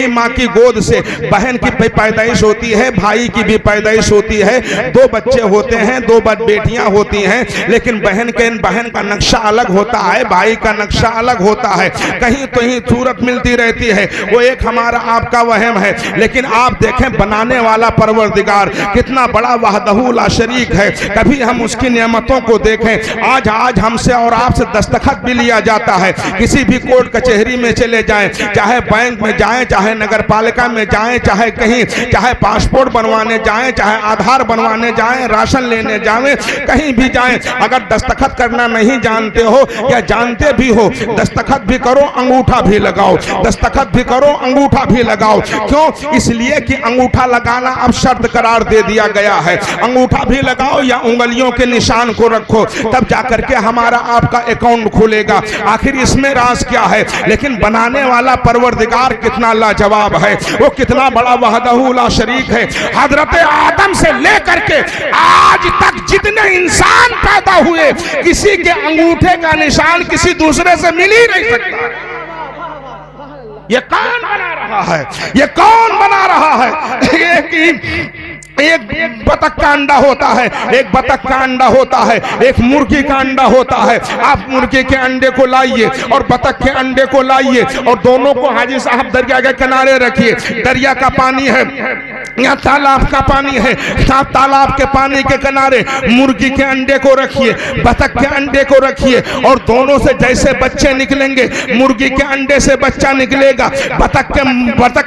माँ की गोद से बहन की पैदाइश होती है, भाई की भी पैदाइश होती है, दो बच्चे होते हैं, दो बेटियां होती हैं, लेकिन बहन का नक्शा अलग होता है, भाई का नक्शा अलग होता है, कहीं तो ही सूरत मिलती रहती है। वो एक हमारा आपका वहम है। लेकिन आप देखें बनाने वाला परवरदिगार कितना बड़ा वहदहू ला शरीक है। कभी हम उसकी नेमतों को देखें। आज हमसे और आपसे दस्तखत भी लिया जाता है, किसी भी कोर्ट कचहरी में चले जाएं, चाहे बैंक में जाएं, चाहे नगर पालिका में जाएं, चाहे कहीं, चाहे पासपोर्ट बनवाने जाएं, चाहे आधार बनवाने जाएं, राशन लेने जाएं, कहीं भी जाएं, अगर दस्तखत करना नहीं जानते हो या जानते भी हो, दस्तखत भी करो अंगूठा भी लगाओ, दस्तखत भी करो अंगूठा भी लगाओ। क्यों? इसलिए कि अंगूठा लगाना अब शर्त करार दे दिया गया है। अंगूठा भी लगाओ या उंगलियों के निशान को रखो, तब जाकर के हमारा आपका अकाउंट खुलेगा। आखिर इसमें राज क्या है? लेकिन बनाने वाला परवरदिगार कितना लाजवाब है, वो कितना बड़ा वहदहू ला शरीक है। हजरत आदम से लेकर के आज तक जितने इंसान पैदा हुए, किसी के अंगूठे का निशान किसी दूसरे से मिल ही नहीं सकता। ये कौन बना रहा है? ये कौन बना रहा है? एक बतख का अंडा होता है, एक बतख का अंडा होता है, एक मुर्गी का अंडा होता है। आप मुर्गी के अंडे को लाइए और बतख के अंडे को लाइए और दोनों को हाजी साहब दरिया के किनारे रखिए। दरिया का पानी है या तालाब का पानी है, तालाब के पानी के किनारे मुर्गी के अंडे को रखिए, बतख के अंडे को रखिए और दोनों से जैसे बच्चे निकलेंगे, मुर्गी के अंडे से बच्चा निकलेगा, बतख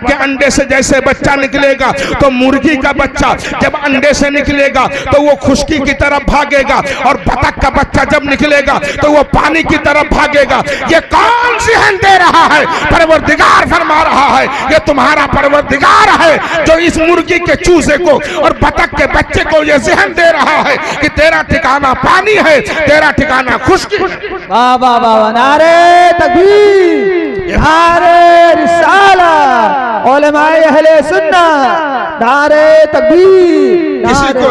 के अंडे से जैसे बच्चा निकलेगा, तो मुर्गी का बच्चा जब अंडे से निकलेगा तो वो खुश्की की तरफ भागेगा और बतख का बच्चा जब निकलेगा तो वो पानी की तरफ भागेगा। ये कौन ज़हन दे रहा है? परवरदिगार फरमा रहा है ये तुम्हारा परवरदिगार है जो इस मुर्गी के चूजे को और बतख के बच्चे को ये ज़हन दे रहा है कि तेरा ठिकाना पानी है, तेरा ठिकाना खुश्की।
वाह वाह वाह, नारे तकबीर, नारे रिसालत, उलमाए अहले सुन्नत, नारे तकबीर।
किसी को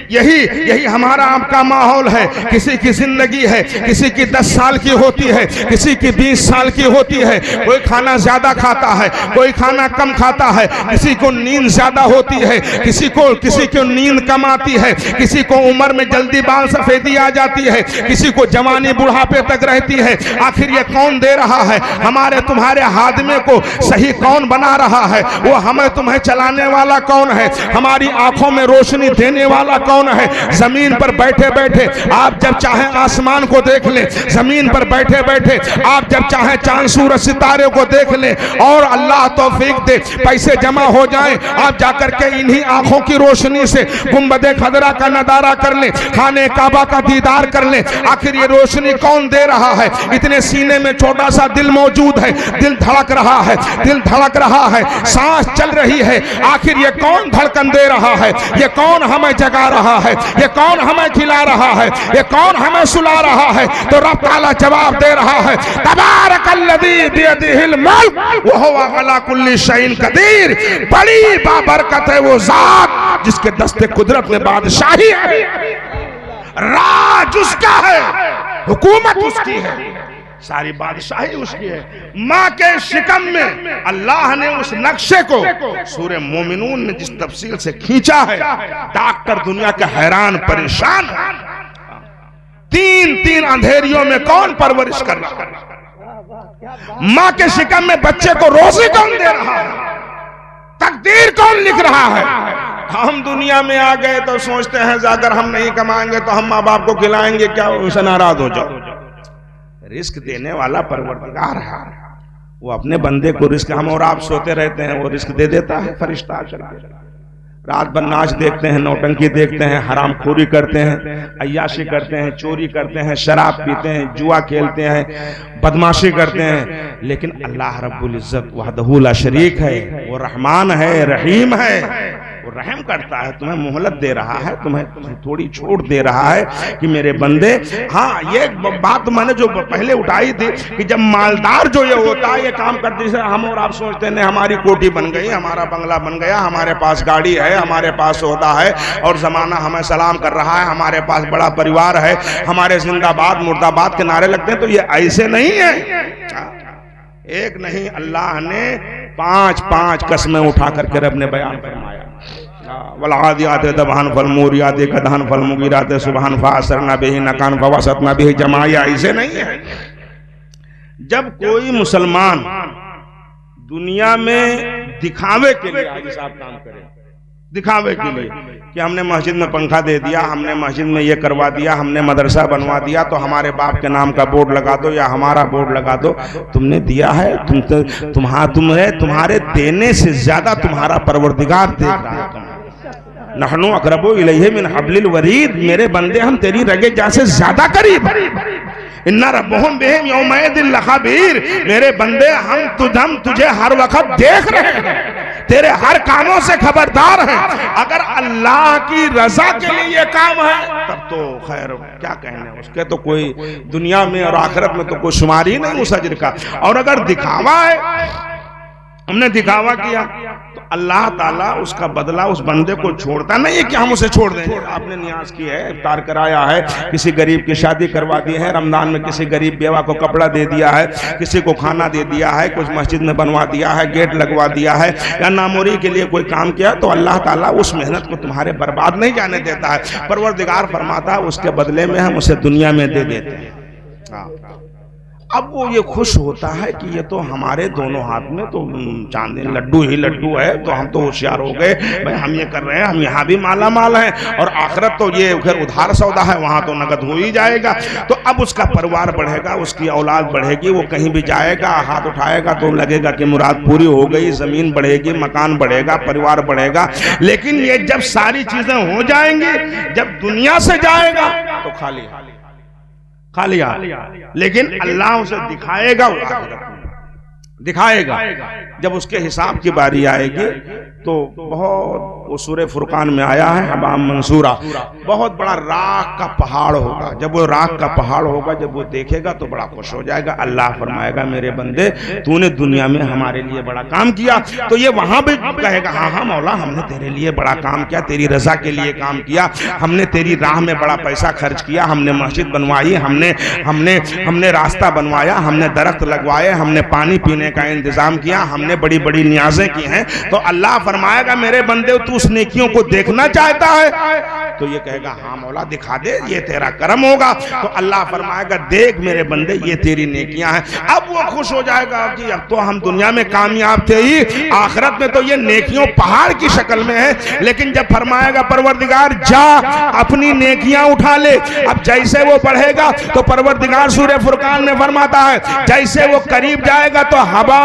यही हमारा आपका माहौल है। किसी की जिंदगी है, किसी की 10 साल की होती है, किसी की 20 साल की होती है। कोई खाना ज्यादा खाता है, कोई खाना कम खाता है, किसी को नींद ज्यादा होती है, किसी को नींद कम आती है, किसी को उम्र में जल्दी बाल सफेदी आ जाती है, किसी को जवानी बुढ़ापे तक रहती है। आखिर ये कौन दे रहा है? हमारे तुम्हारे हादमे को सही कौन बना रहा है? वो हमें तुम्हें चलाने वाला कौन है? हमारी आंखों में रोशनी देने वाला कौन है? जमीन पर बैठे बैठे आप जब चाहे आसमान को देख ले, जमीन पर बैठे बैठे आप जब चाहे चांद सूरज सितारे को देख ले, और अल्लाह तौफीक दे पैसे जमा हो जाएं, आप जाकर के इन्हीं आंखों की रोशनी से गुंबदे खदरा का नजारा कर ले, खाने काबा का दीदार कर ले। आखिर ये रोशनी कौन दे रहा है? इतने सीने में छोटा सा दिल मौजूद है, दिल धड़क रहा है, दिल धड़क रहा है, सांस चल रही है। आखिर ये कौन धड़कन दे रहा है? ये कौन हमें जगा रहा है? ये कौन हमें खिला रहा है? ये कौन हमें सुला रहा है? तो रब ताला जवाब दे रहा है, तबारकल्लज़ी बियदिहिल मुल्क व हुवा अला कुल्ली शैइन कदीर। बड़ी बाबरकत है वो जात जिसके दस्ते कुदरत में बादशाही है, राज उसका है, हुकूमत उसकी है, सारी बादशाही उसकी है। माँ के शिकम में अल्लाह ने उस नक्शे को सूरे मोमिनून में जिस तफसील से खींचा है, डॉक्टर दुनिया के हैरान परेशान है। 3 अंधेरियों में कौन परवरिश कर रहा है? माँ के शिकम में बच्चे को रोजी कौन दे रहा है? तकदीर कौन लिख रहा है? हम दुनिया में आ गए तो सोचते हैं अगर हम नहीं कमाएंगे तो हम माँ बाप को खिलाएंगे क्या? उनसे नाराज हो जाओ। रिस्क देने वाला परवरदिगार है, वो अपने बंदे को रिस्क, हम और आप सोते रहते हैं, वो रिस्क दे देता है फरिश्ता चला। रात भर नाच देखते हैं, नौटंकी देखते हैं, हरामखोरी करते हैं, अय्याशी करते हैं, चोरी करते हैं, शराब पीते हैं, जुआ खेलते हैं, बदमाशी करते हैं, लेकिन अल्लाह रब्बुल इज्जत वहदहू ला शरीक है, वो रहमान है, रहीम है, वो रहम करता है, तुम्हें मोहलत दे रहा है, तुम्हें थोड़ी छूट दे रहा है कि मेरे बंदे। हाँ, ये बात मैंने जो पहले उठाई थी कि जब मालदार जो ये होता है, ये काम करते से हम और आप सोचते हैं हमारी कोठी बन गई, हमारा बंगला बन गया, हमारे पास गाड़ी है, हमारे पास होता है और जमाना हमें सलाम कर रहा है, हमारे पास बड़ा परिवार है, हमारे जिंदाबाद मुर्दाबाद के नारे लगते हैं। तो ये ऐसे नहीं है, एक नहीं, अल्लाह ने 5 कसमें उठा करके रब ने बयान फरमाया। वलादियात दबहान फलमूरियात कदहन फलमुगीरात सुबहान फासरना बिही नकान फवसतना बिही जमाया। ऐसे नहीं है। जब कोई मुसलमान दुनिया में दिखावे के लिए हाजी साहब काम करे, दिखावे के लिए कि हमने मस्जिद में पंखा दे दिया, हमने मस्जिद में ये करवा दिया, हमने मदरसा बनवा दिया, तो हमारे बाप के नाम का बोर्ड लगा दो या हमारा बोर्ड लगा दो। तुमने दिया है, तुम्हारे देने से ज्यादा तुम्हारा परवरदिगार देख रहा है। नहनु अक़रबु इलैहि मिन हब्लिल वरीद, मेरे बंदे हम तेरी रगे जा से ज्यादा करीब। इन्ना रब्बहुम बिहिम यौमइदिन लख़बीर, मेरे बंदे हम तुझे हर वक्त देख रहे हैं, तेरे हर कामों से खबरदार हैं। अगर अल्लाह की रजा के लिए ये काम है तब तो खैर क्या कहने, उसके तो कोई दुनिया में और आखिरत में तो कोई शुमार ही नहीं उस अजर का। और अगर दिखावा है, हमने दिखावा किया तो अल्लाह ताला उसका बदला उस बंदे को छोड़ता नहीं है कि हम उसे छोड़ दें। आपने नियाज की है, इफ्तार कराया है, किसी गरीब की शादी करवा दी है, रमजान में किसी गरीब बेवा को कपड़ा दे दिया है, किसी को खाना दे दिया है, कुछ मस्जिद में बनवा दिया है, गेट लगवा दिया है, या नामोरी के लिए कोई काम किया, तो अल्लाह ताला उस मेहनत को तुम्हारे बर्बाद नहीं जाने देता है। परवरदिगार फरमाता है उसके बदले में हम उसे दुनिया में दे देते हैं। अब वो ये खुश होता है कि ये तो हमारे दोनों हाथ में तो चांदी लड्डू ही लड्डू है, तो हम तो होशियार हो गए भाई, हम ये कर रहे हैं, हम यहाँ भी माला माल हैं, और आखिरत तो ये फिर उधार सौदा है, वहाँ तो नगद हो ही जाएगा। तो अब उसका परिवार बढ़ेगा, उसकी औलाद बढ़ेगी, वो कहीं भी जाएगा हाथ उठाएगा तो लगेगा कि मुराद पूरी हो गई, जमीन बढ़ेगी, मकान बढ़ेगा, परिवार बढ़ेगा। लेकिन ये जब सारी चीजें हो जाएंगी, जब दुनिया से जाएगा तो खाली लेकिन अल्लाह उसे दिखाएगा, दिखाएगा। जब उसके हिसाब की बारी आएगी तो बहुत, वो सूरह फुरकान में आया है, हबाम मंसूरा, बहुत बड़ा राख का पहाड़ होगा। जब वो राख का पहाड़ होगा, जब वो देखेगा तो बड़ा खुश हो जाएगा। अल्लाह फरमाएगा मेरे बंदे तूने दुनिया में हमारे लिए बड़ा काम किया, तो ये वहां भी कहेगा हाँ हाँ मौला हमने तेरे लिए बड़ा काम किया, तेरी रजा के लिए काम किया, हमने तेरी राह में बड़ा पैसा खर्च किया, हमने मस्जिद बनवाई, हमने रास्ता बनवाया, हमने दरख्त लगवाए, हमने पानी पीने का इंतजाम किया, हमने बड़ी बड़ी नियाजें की हैं। तो अल्लाह फरमाएगा मेरे बंदे तू उस नेकियों को देखना चाहता है, तो ये कहेगा हाँ मौला दिखा दे, ये तेरा करम होगा। तो अल्लाह फरमाएगा देख मेरे बंदे ये तेरी नेकियां हैं। अब वो खुश हो जाएगा कि अब तो हम दुनिया में कामयाब थे ही, आखिरत में तो ये नेकियों पहाड़ की शक्ल में है। लेकिन जब फरमाएगा परवरदिगार जा अपनी नेकियां उठा ले, अब जैसे वो बढ़ेगा तो परवरदिगार सूरह फुरकान में फरमाता है जैसे वो करीब जाएगा तो हवा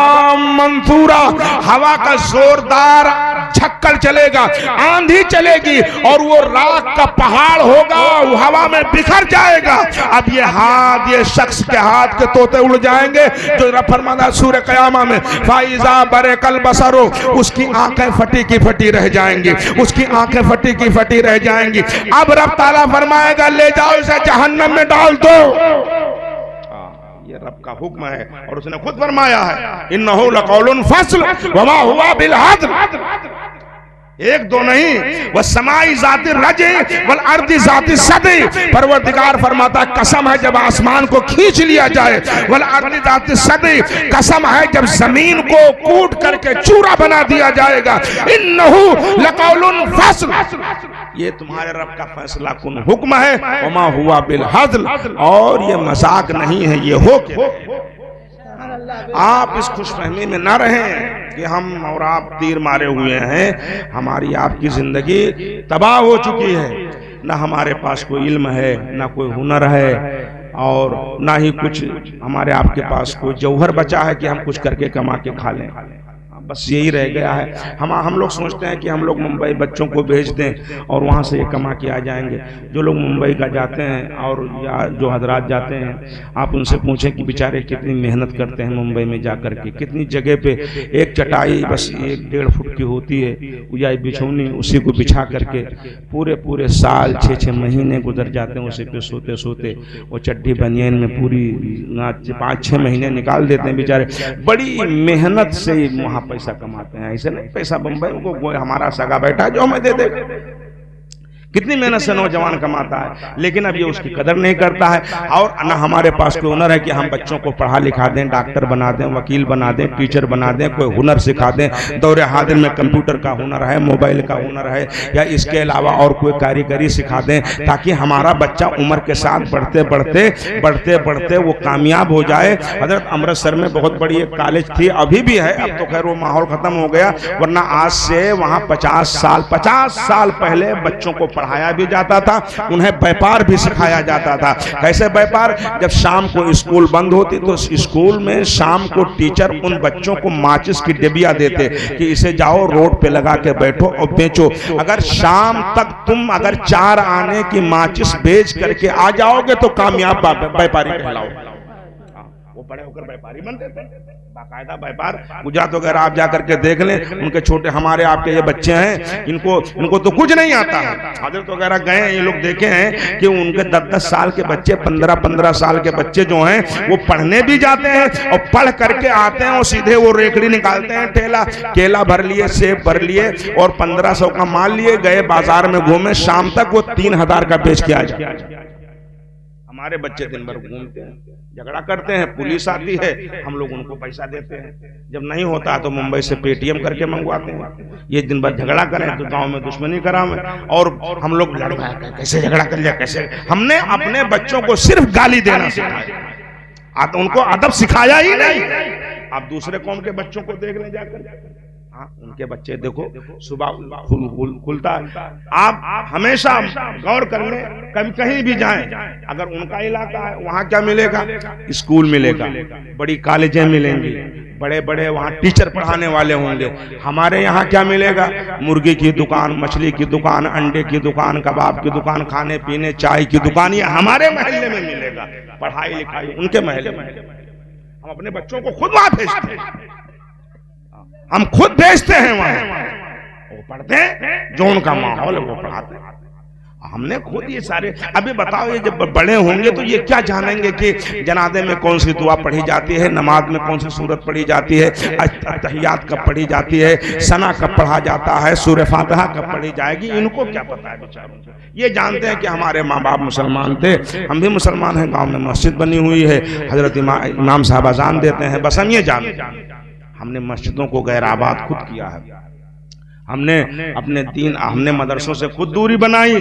मंसूरा, हवा का जोरदार झक्कड़ चलेगा, आंधी चलेगी और वो राख का पहाड़ होगा, वो हवा में बिखर जाएगा। अब ये हाथ, ये शख्स के हाथ के तोते उड़ जाएंगे, जो फरमाना सूरह क़यामा में फाइजा बरकल बसरो, उसकी आंखें फटी की फटी रह जाएंगी, उसकी आंखें फटी की फटी रह जाएंगी। अब रब ताला फरमाएगा ले जाओ इसे जहन्नम में डाल दो। ये रब का हुक्म है और उसने खुद फरमाया है इन्नहु लक़ौलुन फ़स्ल वमा हुवा बिल हज़्ल। एक दो नहीं, वह समाई जाति रजे वल अर्दी जाति सदी। परवरदिगार फरमाता कसम है जब आसमान को खींच लिया जाए, वल अर्दी जाति सदी, कसम है जब जमीन को कूट करके चूरा बना दिया जाएगा। इन्नहु लक़ौलुन फ़स्ल, ये तुम्हारे रब का फैसला कुन हुक्म है, वमा हुआ बिल हज़्ल, और ये मजाक नहीं है, ये हुक्म। आप इस खुशफहमी में ना रहें कि हम और आप तीर मारे हुए हैं, हमारी आपकी जिंदगी तबाह हो चुकी है, ना हमारे पास कोई इल्म है, ना कोई हुनर है, और ना ही कुछ हमारे आपके पास कोई जौहर बचा है कि हम कुछ करके कमा के खा लें। बस यही रह गया है। हम लोग सोचते हैं कि हम लोग मुंबई बच्चों को भेज दें और वहाँ से ये कमा के आ जाएंगे। जो लोग मुंबई का जाते हैं और या जो हजरात जाते हैं, आप उनसे पूछें कि बेचारे कितनी मेहनत करते हैं मुंबई में जा कर के। कितनी जगह पे एक चटाई बस 1-1.5 फुट की होती है या बिछौनी, उसी को बिछा करके पूरे साल 6-6 महीने गुजर जाते हैं उसी पे सोते सोते। वो चड्डी बनियान में पूरी 5-6 महीने निकाल देते हैं बेचारे। बड़ी मेहनत से वहाँ पैसा कमाते हैं। ऐसे नहीं पैसा बम्बई को हमारा सगा बैठा है जो हमें दे दे। कितनी मेहनत से नौजवान कमाता है, लेकिन अब ये उसकी कदर नहीं करता है। और न हमारे पास कोई हुनर है कि हम बच्चों को पढ़ा लिखा दें, डॉक्टर बना दें, वकील बना दें, टीचर बना दें, कोई हुनर सिखा दें। दौरे हाजिर में कंप्यूटर का हुनर है, मोबाइल का हुनर है, या इसके अलावा और कोई कारीगरी सिखा दें, ताकि हमारा बच्चा उम्र के साथ बढ़ते बढ़ते वो कामयाब हो जाए। हजरत अमृतसर में बहुत बड़ी एक कॉलेज थी, अभी भी है, अब तो खैर वो माहौल खत्म हो गया, वरना आज से वहाँ 50 साल पहले बच्चों को पढ़ाया भी जाता था, उन्हें व्यापार भी सिखाया जाता था। कैसे व्यापार? जब शाम को स्कूल बंद होती तो स्कूल में शाम को टीचर उन बच्चों को माचिस की डिबिया देते कि इसे जाओ रोड पे लगा के बैठो और बेचो। अगर शाम तक तुम अगर 4 आने की माचिस बेच करके आ जाओगे तो कामयाब व्यापारी कहलाओगे। वो बड़े होकर व्यापारी बनते थे, बाकायदा व्यापार। गुजरात वगैरह आप जाकर के देख लें, उनके छोटे हमारे आपके ये बच्चे हैं, इनको तो कुछ नहीं आता है। हजरत वगैरह गए हैं, ये लोग देखे हैं कि उनके 10-10 साल के बच्चे, 15-15 साल के बच्चे जो हैं वो पढ़ने भी जाते हैं और पढ़ करके आते हैं और सीधे वो रेकड़ी निकालते हैं, ठेला केला भर लिए, सेब भर लिए और 1500 का माल लिए, गए बाजार में घूमे, शाम तक वो 3000 का बेच के आ जाए। हमारे बच्चे दिन भर घूमते हैं, झगड़ा करते हैं, पुलिस आती है, हम लोग उनको पैसा देते हैं। जब नहीं होता तो मुंबई से पेटीएम करके मंगवाते हैं। ये दिन भर झगड़ा करें तो गांव में दुश्मनी करावें और हम लोग कैसे झगड़ा कर लिया, कैसे। हमने अपने बच्चों को सिर्फ गाली देना सिखाया, तो उनको अदब सिखाया ही नहीं। आप दूसरे कौम के बच्चों को देख लें जाकर, उनके बच्चे देखो सुबह खुलता है। आप हमेशा गौर कर लें, कभी कहीं भी जाएं, अगर उनका इलाका है वहां क्या मिलेगा? स्कूल मिलेगा, बड़ी कॉलेजें मिलेंगी, बड़े बड़े वहाँ टीचर पढ़ाने वाले होंगे। हमारे यहाँ क्या मिलेगा? मुर्गी की दुकान, मछली की दुकान, अंडे की दुकान, कबाब की दुकान, खाने पीने चाय की दुकान। ये हमारे मोहल्ले में मिलेगा, पढ़ाई लिखाई उनके मोहल्ले में। हम अपने बच्चों को खुद वहां भेजते हैं, हम खुद भेजते हैं वहां, वो पढ़ते हैं, जो उनका माहौल है वो पढ़ाते हैं। हमने खुद ये सारे। अभी बताओ, ये जब बड़े होंगे तो ये क्या जानेंगे कि जनाजे में कौन सी दुआ पढ़ी जाती है, नमाज में कौन सी सूरत पढ़ी जाती है, तहियात कब पढ़ी जाती है, सना कब पढ़ा जाता है, सूरह फातिहा कब पढ़ी जाएगी। इनको क्या पता है बेचारों। ये जानते हैं कि हमारे माँ बाप मुसलमान थे, हम भी मुसलमान हैं, गाँव में मस्जिद बनी हुई है, हजरत इमाम साहब अजान देते हैं, बस हम ये जानते हैं। हमने मस्जिदों को गैर आबाद खुद किया है, हमने अपने दीन, हमने मदरसों से खुद दूरी बनाई।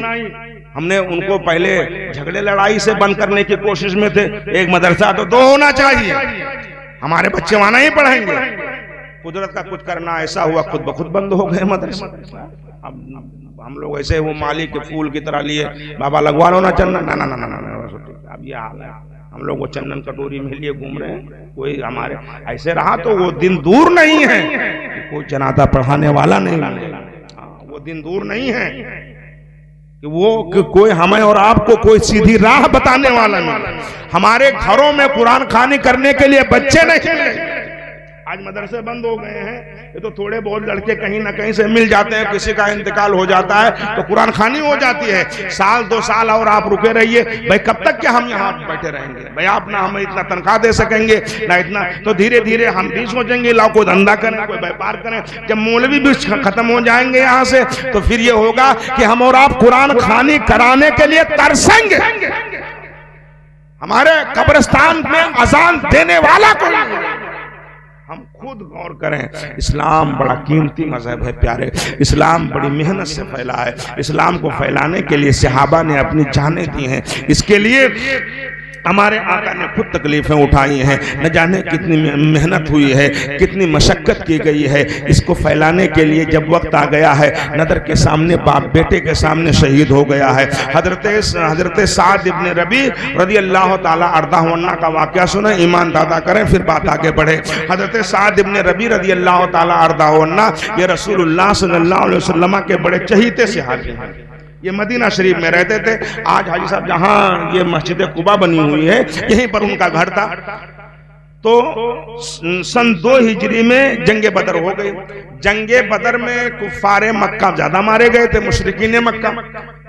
हमने उनको पहले झगड़े लड़ाई से बंद करने की कोशिश में थे। एक मदरसा तो 2 होना चाहिए, हमारे बच्चे वहां नहीं पढ़ेंगे। कुदरत का कुछ करना ऐसा हुआ, खुद ब खुद बंद हो गए मदरसा। अब हम लोग ऐसे वो माली के फूल की तरह लिए, बाबा लगवा लो ना चंदन, ना। अब ये हाल है, हम लोग वो चंदन कटोरी में लिए घूम रहे हैं। कोई हमारे ऐसे रहा तो वो दिन दूर नहीं है, कोई जनाजा पढ़ाने वाला नहीं मिलेगा। वो दिन दूर नहीं है कि वो कोई हमें और आपको कोई सीधी राह बताने वाला नहीं। हमारे घरों में कुरान खानी करने के लिए बच्चे नहीं मिले। आज मदरसे बंद हो गए हैं, ये तो थोड़े बहुत लड़के कहीं ना कहीं से मिल जाते हैं, किसी का इंतकाल हो जाता है तो कुरान खानी हो जाती है। 1-2 साल और आप रुके रहिए भाई, कब तक क्या हम यहाँ बैठे रहेंगे भाई? आप ना हमें इतना तनख्वाह दे सकेंगे ना इतना, तो धीरे धीरे हम भी सोचेंगे लाओ कोई धंधा करें, कोई व्यापार करें। जब मौलवी भी खत्म हो जाएंगे यहाँ से तो फिर ये होगा कि हम और आप कुरान खानी कराने के लिए तरसेंगे। हमारे कब्रिस्तान में अजान देने वाला कोई नहीं। हम खुद गौर करें, इस्लाम बड़ा कीमती मजहब है प्यारे। इस्लाम बड़ी मेहनत से फैला है। इस्लाम को फैलाने के लिए सहाबा ने अपनी जानें दी हैं। इसके लिए हमारे आका ने खुद तकलीफें उठाई हैं, न जाने कितनी मेहनत हुई है, कितनी मशक्कत की गई है इसको फैलाने के लिए। जब वक्त आ गया है, नदर के सामने बाप बेटे के सामने शहीद हो गया है। हजरत साद इब्ने रबी रदी अल्लाह ताला अर्दाहु अन्हु का वाकया सुने, ईमान दादा करें, फिर बात आगे बढ़े। हजरत साद इब्ने रबी रदी अल्लाह ताला अर्दाहु अन्हु ये रसूलुल्लाह सल्लल्लाहु अलैहि वसल्लम के बड़े चहीते सहाबी हैं। ये मदीना शरीफ में रहते थे। आज हाजी साहब जहां ये मस्जिद कुबा बनी हुई है, यहीं पर उनका घर था। तो सन 2 हिजरी में जंगे बदर हो गई। जंगे बदर में कुफारे मक्का ज्यादा मारे गए थे, मुशरिकीन मक्का,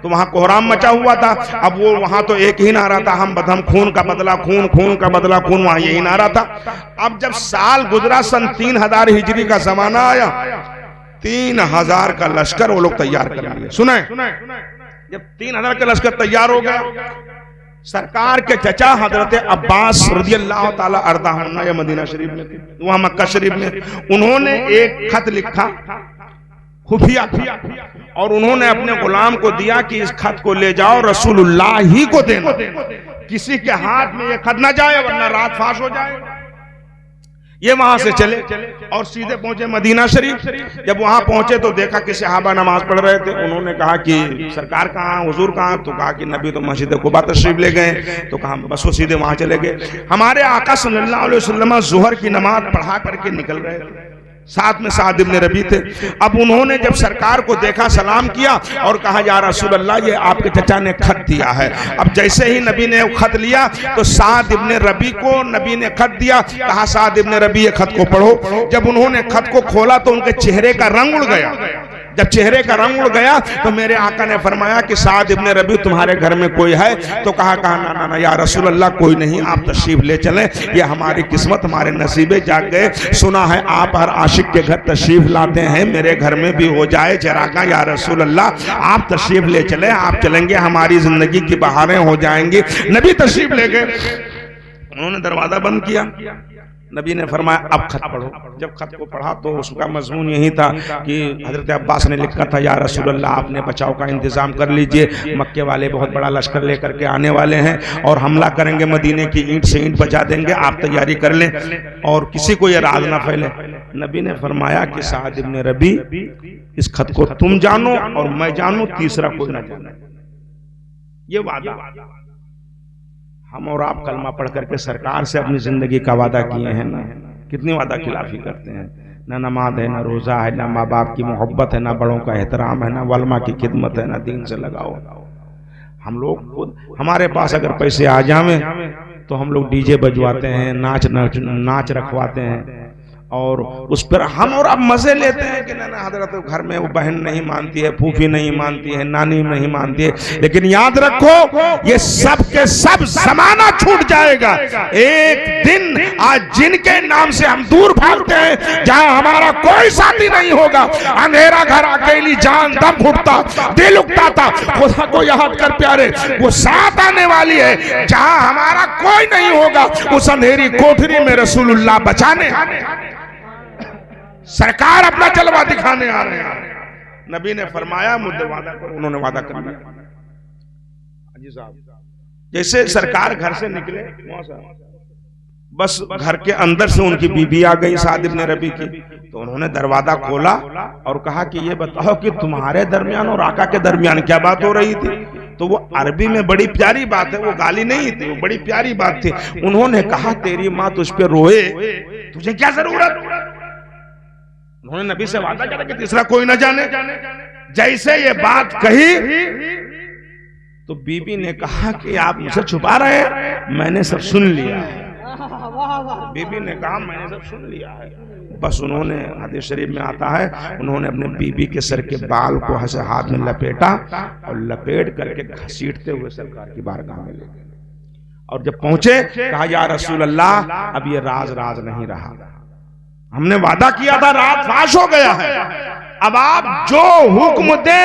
तो वहां कोहराम मचा हुआ था। अब वो वहां तो एक ही नारा था, हम खून का बदला खून, खून का बदला खून, वहां यही नारा था। अब जब साल गुजरा, सन 3000 हिजरी का जमाना आया, 3000 का लश्कर वो लोग तैयार कर लिए। सुने, जब 3000 का लश्कर तैयार हो गया, सरकार के चचा हजरत अब्बास रज़ी अल्लाह ताला अर्दाहु अन्हु या मदीना शरीफ में थे, वहां मक्का शरीफ में, उन्होंने एक खत लिखा खुफिया, और उन्होंने अपने गुलाम को दिया कि इस खत को ले जाओ रसूलुल्लाह ही को देना, किसी के हाथ में ये खत ना जाए वरना रात फाश हो जाए। ये वहां से चले और सीधे पहुंचे मदीना शरीफ। जब वहां पहुंचे तो देखा कि सहाबा नमाज पढ़ रहे थे। उन्होंने कहा कि सरकार कहाँ, हुजूर कहाँ? तो कहा कि नबी तो मस्जिद कुबा तशरीफ ले गए। तो कहा बस वो सीधे वहां चले गए। हमारे आका सल्लल्लाहु अलैहि वसल्लम जोहर की नमाज पढ़ा करके निकल रहे थे, साथ में साद इब्ने रबी थे। अब उन्होंने जब सरकार को देखा, सलाम किया और कहा या रसूल अल्लाह, ये आपके चचा ने खत दिया है। अब जैसे ही नबी ने खत लिया तो साद इब्ने रबी को नबी ने खत दिया, कहा साद इब्ने रबी ये खत को पढ़ो। जब उन्होंने खत को खोला तो उनके चेहरे का रंग उड़ गया। जब चेहरे का रंग उड़ गया तो मेरे आका ने फरमाया कि साद इब्ने रबी तुम्हारे घर में कोई है? तो कहा ना ना या रसूल अल्लाह कोई नहीं, आप तशरीफ ले चलें, ये हमारी किस्मत, हमारे नसीबे जाग गए। सुना है आप हर आशिक के घर तशरीफ लाते हैं, मेरे घर में भी हो जाए चरागा या रसूल अल्लाह, आप तशरीफ ले चलें, आप चलेंगे हमारी जिंदगी की बहारें हो जाएंगी। नबी तशरीफ ले गए, उन्होंने दरवाजा बंद किया। नबी ने फरमाया अब खत पढ़ो। जब खत को पढ़ा तो उसका मजमून यही था कि हजरत अब्बास ने लिखा था या रसूल अल्लाह आपने बचाव का इंतजाम कर लीजिए, मक्के वाले बहुत बड़ा लश्कर लेकर के आने वाले हैं और हमला करेंगे, मदीने की ईंट से ईंट बजा देंगे, आप तैयारी कर लें और किसी को यह राज ना फैले। नबी ने फरमाया कि साद इब्ने रबी इस खत को तुम जानो और मैं जानू, तीसरा कोई ना जाने। ये वादा हम और आप कलमा पढ़ करके सरकार से अपनी जिंदगी का वादा किए हैं ना, कितनी वादा खिलाफी करते हैं। ना नमाज है, ना रोजा है, ना माँ बाप की मोहब्बत है, ना बड़ों का एहतराम है, ना वलमा की खिदमत है, ना दीन से लगाओ। हम लोग खुद, हमारे पास अगर पैसे आ जावे तो हम लोग डीजे बजवाते हैं, नाच रखवाते हैं और उस पर हम और आप मजे लेते हैं कि ना हजरत घर में वो बहन नहीं मानती है, फूफी नहीं मानती है, नानी नहीं मानती है। लेकिन याद रखो ये सब के सब जमाना छूट जाएगा। एक दिन आज जिनके नाम से हम दूर भागते हैं, जहां हमारा कोई साथी नहीं होगा, अंधेरा घर अकेली जान दम घुटता, दिल उगता था, खुदा को याद कर प्यारे, वो साथ आने वाली है जहां हमारा कोई नहीं होगा। उस अंधेरी कोठरी में रसूलुल्लाह बचाने, सरकार अपना जलवा दिखाने आ रहे हैं। नबी ने फरमाया मुझे वादा करो, उन्होंने वादा कर लिया। हाजी साहब जैसे सरकार घर से निकले, बस घर के अंदर से उनकी बीबी आ गई साद इब्ने रबी की, तो उन्होंने दरवाजा खोला और कहा कि ये बताओ कि तुम्हारे दरमियान और आका के दरमियान क्या बात हो रही थी? तो वो अरबी में बड़ी प्यारी बात है, वो गाली नहीं थी, वो बड़ी प्यारी बात थी। उन्होंने कहा तेरी माँ तुझ पे रोए, तुझे क्या जरूरत? उन्होंने नबी से वादा किया कि तीसरा कोई ना जाने। जैसे ये बात कही तो बीबी ने कहा कि आप मुझसे छुपा रहे हैं, मैंने सब सुन लिया है। बीबी ने कहा मैंने सब सुन लिया है। बस उन्होंने, हदीस शरीफ में आता है, उन्होंने अपने बीबी के सर के बाल को हाथ में लपेटा और लपेट करके घसीटते हुए सरकार की बारगाह में ले गए। और जब पहुंचे कहा या रसूल अल्लाह अब ये राज नहीं रहा, हमने वादा किया था, रात फाश हो गया है, अब आप जो हुक्म दे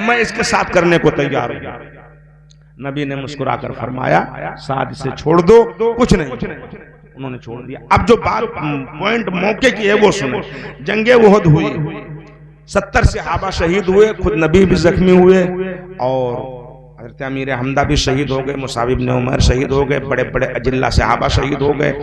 मैं इसके साथ करने को तैयार हूं। नबी ने मुस्कुराकर फरमाया साद से छोड़ दो, कुछ नहीं। उन्होंने छोड़ दिया। अब जो बात पॉइंट मौके की है वो सुनो। जंगे उहद हुई, 70 सहाबा शहीद हुए, खुद नबी भी जख्मी हुए और हज़रत अमीर हमदा भी शहीद हो गए, मुसाब इब्न उमर शहीद हो गए, बड़े बड़े अजिल्ला सहाबा शहीद हो गए।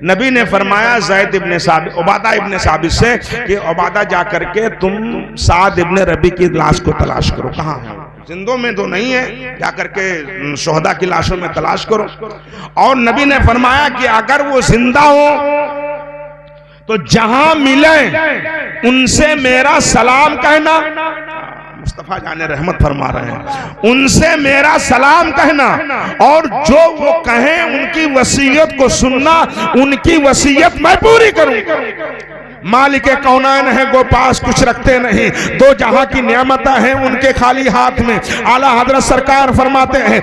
नबी ने फरमाया ज़ैद इब्न साबित, उबादा इब्न साबित से कि उबादा जा करके तुम साद इब्न रबी की लाश को तलाश करो, कहाँ है, जिंदों में तो नहीं है, जा करके शोहदा की लाशों में तलाश करो। और नबी ने फरमाया कि अगर वो जिंदा हो तो जहां मिले उनसे मेरा सलाम कहना। मुस्तफा जाने रहमत फरमा रहे हैं, उनसे मेरा सलाम कहना, और जो वो कहें उनकी वसीयत को सुनना, उनकी वसीयत मैं पूरी करूंगा। मालिक कौनैन है गो पास कुछ रखते नहीं, दो जहां की नियामत है उनके खाली हाथ में। आला हजरत सरकार फरमाते हैं,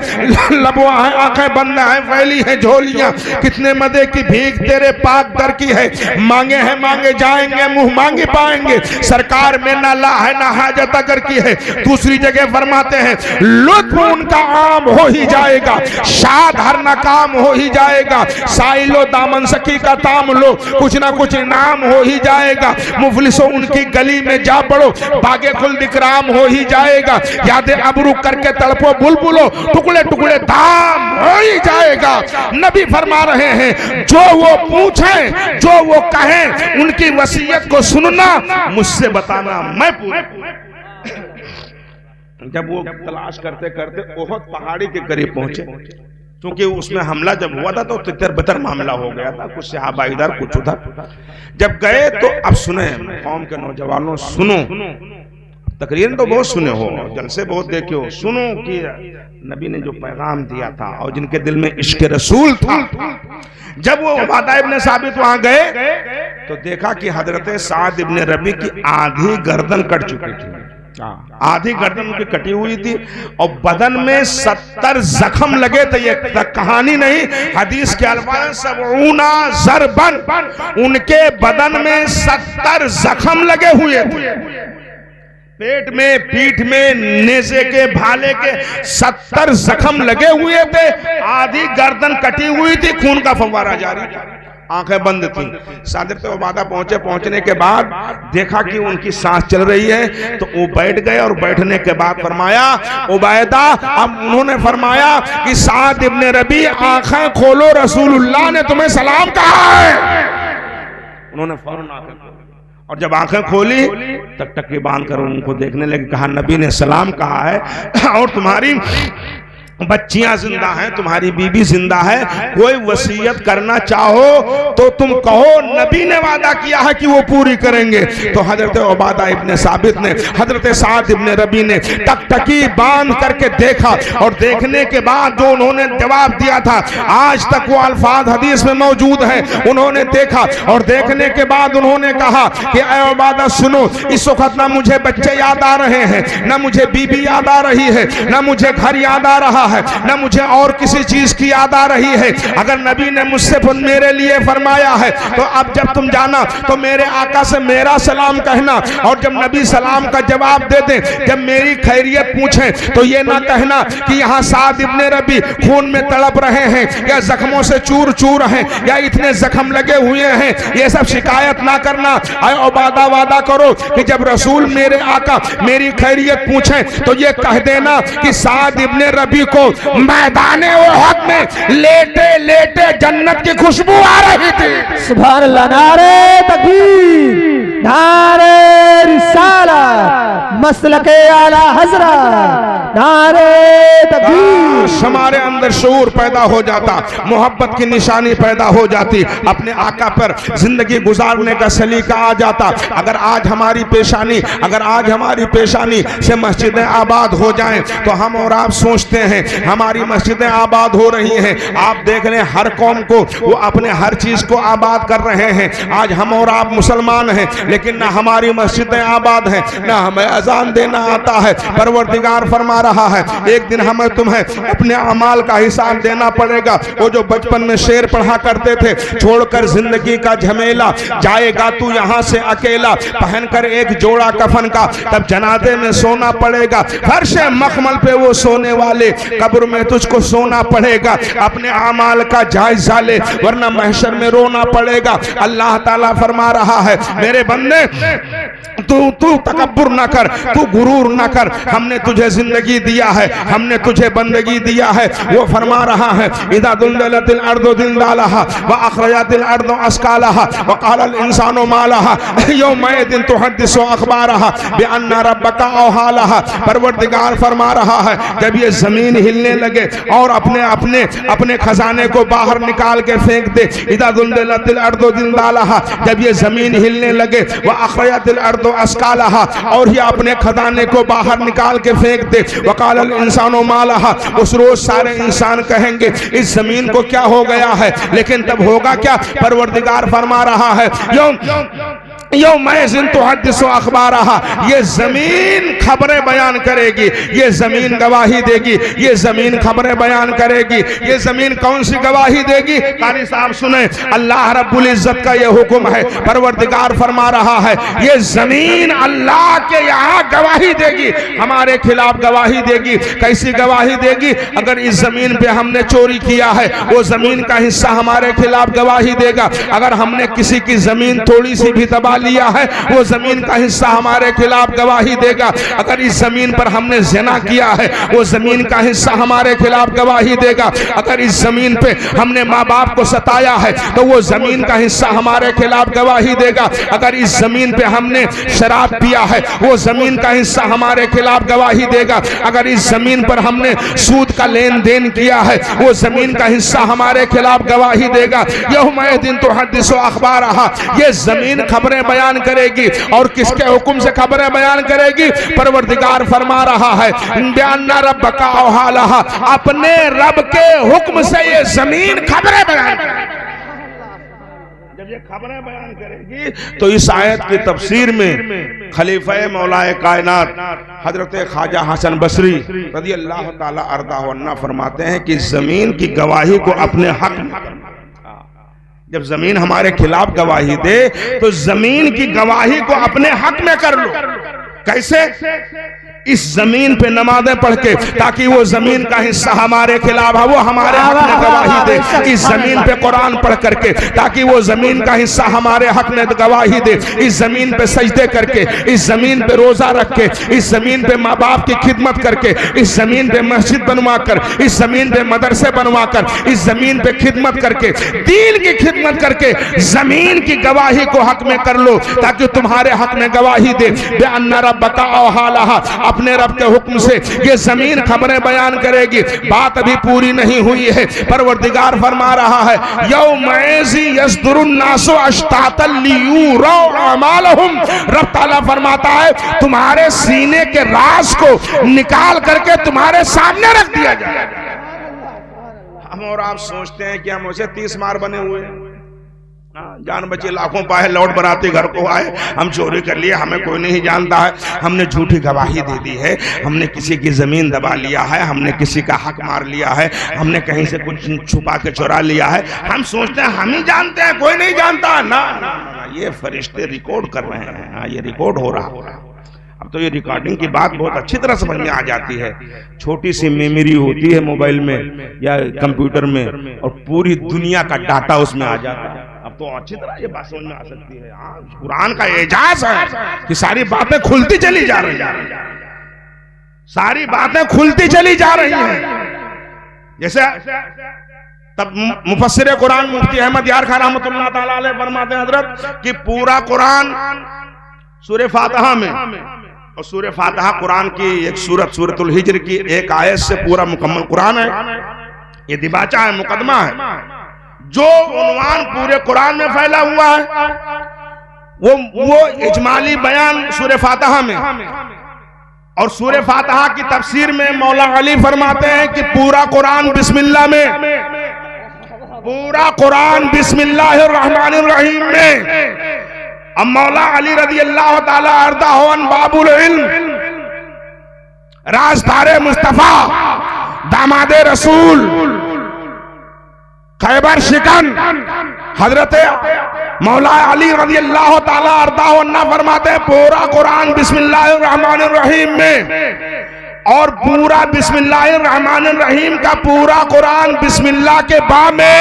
लबवा है आंखें बंद है फैली है झोलियां, कितने मदे की भीख तेरे पाक दर की है, मांगे हैं मांगे जाएंगे मुंह मांगे पाएंगे, सरकार में ना ला है ना हाजत अगर की है। दूसरी जगह फरमाते हैं, लुत्फ उनका आम हो ही जाएगा, शाद हर नाकाम हो ही जाएगा, साइलो दामन सखी का ताम लो, कुछ ना कुछ इनाम हो ही जाएगा, मुफलिसों उनकी गली में जा पड़ो, बागे खुल्द इकराम हो ही जाएगा, याद अबरू करके तड़पो बुलबुलो, टुकड़े टुकड़े दाम हो ही जाएगा। नबी फरमा रहे हैं, जो वो पूछें जो वो कहें उनकी वसीयत को सुनना, मुझसे बताना मैं पूरा। जब वो तलाश करते करते ओहद पहाड़ी के करीब पहुंचे, क्योंकि उसमें हमला जब हुआ था तो तितर बितर मामला हो गया था, कुछ सहाबा इधर कुछ उधर। जब गए तो अब सुने कौम के नौजवानों, सुनो, तकरीरन तो बहुत सुने हो, जलसे बहुत देखे हो, सुनो कि नबी ने जो पैगाम दिया था और जिनके दिल में इश्क रसूल था। जब वो उबादा इब्न साबित वहां गए तो देखा कि हजरत साद इब्न रबी की आधी गर्दन कट चुकी थी, आधी गर्दन उनकी कटी हुई थी और बदन में 70 जख्म लगे थे। ये कहानी नहीं, हदीस के अल्फाज सबऊना ज़रबन, उनके बदन में 70 जख्म लगे हुए थे, पेट में, पीठ में, नेज़े के, भाले के 70 जख्म लगे हुए थे, आधी गर्दन कटी हुई थी, खून का फव्वारा जारी था, आंखें बंद थी। सादिक उबादा पहुंचे, पहुंचने के बाद देखा कि उनकी सांस चल रही है तो वो बैठ गए और बैठने के बाद फरमाया, उबैदा, अब उन्होंने फरमाया कि साद इब्न रबी आंखें खोलो, रसूलुल्लाह ने तुम्हें सलाम कहा है। उन्होंने फौरन आंखें खोली और जब आंखें खोली टकटकी बांध कर उनको देखने लगे, कहा नबी ने सलाम कहा है और तुम्हारी बच्चियां जिंदा हैं, तुम्हारी बीबी जिंदा है, कोई वसीयत करना चाहो तो तुम कहो, नबी ने वादा किया है कि वो पूरी करेंगे। तो हजरत उबादा इब्न साबित ने, हजरत साद इब्न रबी ने टकटकी बांध करके देखा और देखने के बाद जो उन्होंने जवाब दिया था, आज तक वो अल्फाज हदीस में मौजूद है। उन्होंने देखा और देखने के बाद उन्होंने कहा कि ऐ उबादा सुनो, इस वक्त ना मुझे बच्चे याद आ रहे हैं, ना मुझे बीबी याद आ रही है, ना मुझे घर याद आ रहा है, न मुझे और किसी चीज की याद आ रही है। अगर नबी ने मुझसे मेरे लिए फरमाया है तो अब जब तुम जाना तो मेरे आका से मेरा सलाम कहना, और जब नबी सलाम का जवाब दे दे, जब मेरी खैरियत पूछें तो ये ना कहना कि यहाँ साद इब्न रबी खून में तड़प रहे हैं या जख्मों से चूर चूर हैं या इतने जख्म लगे हुए हैं, ये सब शिकायत ना करना। ऐ उबादा, वादा करो कि जब रसूल मेरे आका मेरी खैरियत पूछें तो ये कह देना कि साद इब्न रबी को मैदाने ओहद में लेटे लेटे जन्नत की खुशबू आ रही थी।
सुभान अल्लाह, नारे तकबीर, नारे रिसालत, मसलके आला हज़रत, नारे तकबीर।
हमारे अंदर शऊर पैदा हो जाता, मोहब्बत की निशानी पैदा हो जाती, अपने आका पर जिंदगी गुजारने का सलीका आ जाता। अगर आज हमारी पेशानी से मस्जिदें आबाद हो जाएं तो हम और आप सोचते हैं हमारी मस्जिदें आबाद हो रही हैं। आप देख लें हर कौम को वो अपने हर चीज को आबाद कर रहे हैं। आज हम और आप मुसलमान हैं लेकिन ना हमारी मस्जिदें आबाद हैं, ना हमें अजान देना आता है। परवरदिगार फरमा रहा है, एक दिन हमें तुम्हें अपने अमाल का हिसाब देना पड़ेगा। वो जो बचपन में शेर पढ़ा करते थे, छोड़कर जिंदगी का झमेला, जाएगा तू यहाँ से अकेला, पहनकर एक जोड़ा कफन का, तब जनाजे में सोना पड़ेगा। फर्श मखमल पे वो सोने वाले, कब्र में तुझको सोना पड़ेगा। अपने अमाल का जायजा ले वरना महशर में रोना पड़ेगा। अल्लाह ताला फरमा रहा है, मेरे बंदे तू तकब्बुर ना कर, तू गुरूर ना कर, हमने तुझे जिंदगी दिया है, हमने तुझे बंदगी दिया है। वो फरमा रहा है इदा दुल्दलतिल अर्दु दिलदालहा व अखरजतिल अर्दु अस्कालहा व क़ालल इंसानु मा लहा यौमइदिन तुहद्दिसु अखबारहा बिअन्ना रब्बका औहालहा। परवरदिगार फरमा रहा है जब ये जमीन हिलने लगे और अपने अपने अपने खजाने को बाहर निकाल के फेंक दे, इदा दुल्दलतिल अर्दु दिलदालहा, जब ये जमीन हिलने लगे, व अखरजतिल अर्दु अस्कालहा, और ये अपने खजाने को बाहर निकाल के फेंक दे, वकालल इंसानो मालहा, उस रोज सारे इंसान कहेंगे इस जमीन को क्या हो गया है। लेकिन तब होगा क्या? परवरदिगार फरमा रहा है यौमइज़िन तुहद्दिसु अखबारहा, ये जमीन खबरें बयान करेगी, ये जमीन गवाही देगी, ये जमीन खबरें बयान करेगी। ये जमीन कौन सी गवाही देगी? कारी साहब सुने, अल्लाह रब्बुल इज्जत का ये हुक्म है। परवरदिगार फरमा रहा है ये जमीन अल्लाह के यहाँ गवाही देगी, हमारे खिलाफ गवाही देगी। कैसी गवाही देगी? अगर इस जमीन पे हमने चोरी किया है, वो जमीन का हिस्सा हमारे खिलाफ गवाही देगा। अगर हमने किसी की जमीन थोड़ी सी भी दबा लिया है, वो जमीन का हिस्सा हमारे खिलाफ गवाही देगा। अगर इस जमीन पर हमने ज़िना किया है, वो जमीन का हिस्सा हमारे खिलाफ गवाही देगा। अगर इस जमीन पे हमने माँ बाप को सताया है, तो वो जमीन का हिस्सा हमारे खिलाफ गवाही देगा। अगर इस जमीन पे हमने शराब पिया है, वो जमीन का हिस्सा हमारे खिलाफ गवाही देगा। अगर इस जमीन पर हमने सूद का लेन देन किया है, वो जमीन का हिस्सा हमारे खिलाफ गवाही देगा। यौमइज़िन तुहद्दिसु अखबारहा, ये जमीन खबरें बयान करेगी। और किसके हुक्म से खबरें बयान करेगी? परवरदिगार फरमा रहा है बिअन्ना रब्बका औहालहा, अपने रब के हुक्म से ये जमीन खबरें बयान करेगी। जब ये खबरें बयान करेगी तो इस आयत की तफसीर में खलीफा मौलाए कायनात हजरत ख्वाजा हसन बसरी रज़ी अल्लाह ताला अर्ज़ाहु अन्ना फरमाते हैं कि जमीन की गवाही को अपने हक में, जब जमीन हमारे खिलाफ गवाही दे तो जमीन की गवाही को अपने हक में कर लो। कैसे? इस जमीन पे नमाजें पढ़ के, ताकि वो जमीन का हिस्सा हमारे खिलाफ है, वो हमारे हक में गवाही दे। इस जमीन पे कुरान पढ़ करके, ताकि वो जमीन का हिस्सा हमारे हक में गवाही दे। इस जमीन पे सजदे करके, इस जमीन पे रोजा रख के, इस जमीन पे माँ बाप की खिदमत करके, इस जमीन पे मस्जिद बनवा कर, इस जमीन पे मदरसे बनवा कर, इस जमीन पे खिदमत करके, दीन की खिदमत करके जमीन की गवाही को हक में कर लो, ताकि तुम्हारे हक में गवाही दे। बिअन्ना रब्बका औहालहा, अपने रब के हुक्म से ये जमीन खबरें बयान करेगी। बात अभी पूरी नहीं हुई है। परवरदिगार फरमा रहा है यौमइज़ि यस्दुरुन नासु अश्तातन लियुरौ अमालहुम, रब ताला फरमाता है तुम्हारे सीने के राज को निकाल करके तुम्हारे सामने रख दिया जाएगा। हम और आप सोचते हैं कि हम उसे 30 मार बने हुए हैं, जान बचे लाखों पाए, लौट बराती घर को आए, हम चोरी कर लिए, हमें कोई नहीं जानता है, हमने झूठी गवाही दे दी है, हमने किसी की जमीन दबा लिया है, हमने किसी का हक मार लिया है, हमने कहीं से कुछ छुपा के चुरा लिया है। हम सोचते हैं हम ही जानते हैं, कोई नहीं जानता ना, ये फरिश्ते रिकॉर्ड कर रहे हैं, ये रिकॉर्ड हो रहा। अब तो ये रिकॉर्डिंग की बात बहुत अच्छी तरह समझ में आ जाती है। छोटी सी मेमोरी होती है मोबाइल में या कंप्यूटर में, और पूरी दुनिया का डाटा उसमें आ जाता है। अब तो अच्छी तरह ये बात समझ में आ सकती है। कुरान का एजाज है कि सारी बातें खुलती चली जा रही हैं, सारी बातें खुलती चली जा रही हैं। जैसे तब मुफस्सिर कुरान मुफ्ती अहमद यार खान रहमतुल्लाह ताला अलैह फरमाते हैं हजरत कि पूरा कुरान सूरह फातिहा में, और सूरह फातिहा कुरान की एक सूरत सूरतुल हिज्र की एक आयत से पूरा मुकम्मल कुरान है। ये दिबाचा है, मुकदमा है। जो उन्वान पूरे कुरान में फैला हुआ है वो इजमाली बयान सूरह फातिहा में, और सूरह फातिहा की तफसीर में मौला अली फरमाते हैं कि पूरा कुरान बिस्मिल्लाह में, पूरा कुरान बिस्मिल्लाहिर रहमानिर रहीम में। अब मौला अली रज़ी अल्लाह ताला अर्ज़ाहु अन बाबुल इल्म, राजदारे मुस्तफा, दामादे रसूल, खैबर शिकन, हजरत मौला अली रज़ी अल्लाह ताला अर्ज़ाहु अन्ना फरमाते हैं पूरा कुरान बिस्मिल्लाहिर रहमानिर रहीम में, और पूरा बिस्मिल्लाहिर रहमानिर रहीम का पूरा कुरान बिस्मिल्लाह के बा में,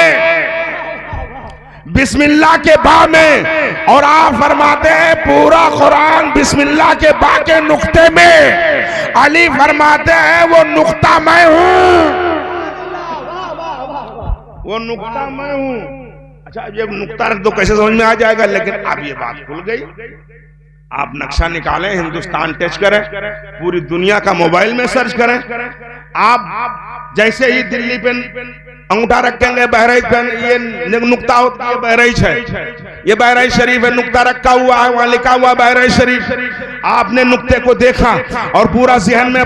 बिस्मिल्लाह के बा में, और आप फरमाते हैं पूरा कुरान बिस्मिल्लाह के बा के नुक्ते में। अली फरमाते हैं वो नुक्ता मैं हूं, वो नुक्ता मैं हूं। अच्छा, ये नुक्ता रख दो कैसे समझ में आ जाएगा, लेकिन अब ये बात खुल गई। आप नक्शा निकालें, हिंदुस्तान टच करें, पूरी दुनिया का मोबाइल में सर्च करें, आप जैसे ही दिल्ली पे अंगूठा रखेंगे बहराइच पे, ये नुक्ता होता है बहराइच है, ये बहराइच शरीफ है, नुक्ता रखा हुआ है, वहां लिखा हुआ बहराइच शरीफ। आपने नुक्ते को देखा और पूरा जहन में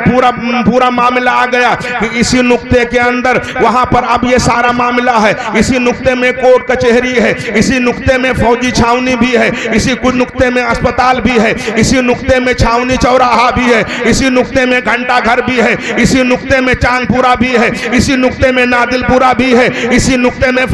पूरा मामला आ गया कि इसी नुक्ते के अंदर वहां पर अब ये सारा मामला है, इसी नुक्ते में कोर्ट कचहरी है, इसी नुक्ते में फौजी छावनी भी है, इसी कुछ नुक्ते में अस्पताल भी है, इसी नुक्ते में छावनी चौराहा भी है, इसी नुक्ते में घंटा घर भी है, इसी नुक्ते में चांदपुरा भी है, इसी नुक्ते में नादिलपुरा भी है, इसी नुक्ते में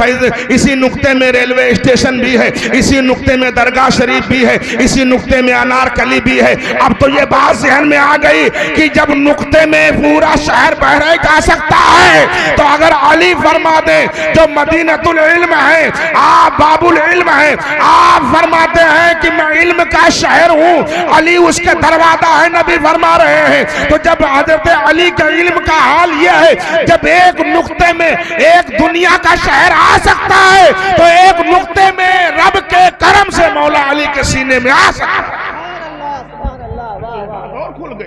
इसी नुक्ते में रेलवे स्टेशन भी है, इसी नुक्ते में दरगाह शरीफ भी है, इसी नुक्ते में अनारकली भी है। अब तो ये बात जहन में आ गई कि जब नुक्ते में पूरा शहर बहराइच आ सकता है, तो अगर अली फरमा दे जो मदीनतुल इल्म है, आप बाबुल इल्म है, आप फरमाते हैं कि मैं इल्म का शहर हूं, अली उसके दरवाजा है, नबी फरमा रहे हैं। तो जब हजरत अली के इल्म का हाल यह है, जब एक नुक्ते में एक दुनिया का शहर आ सकता है, तो एक नुक्ते में रब के करम से मौला अली के सीने में आ सकता है।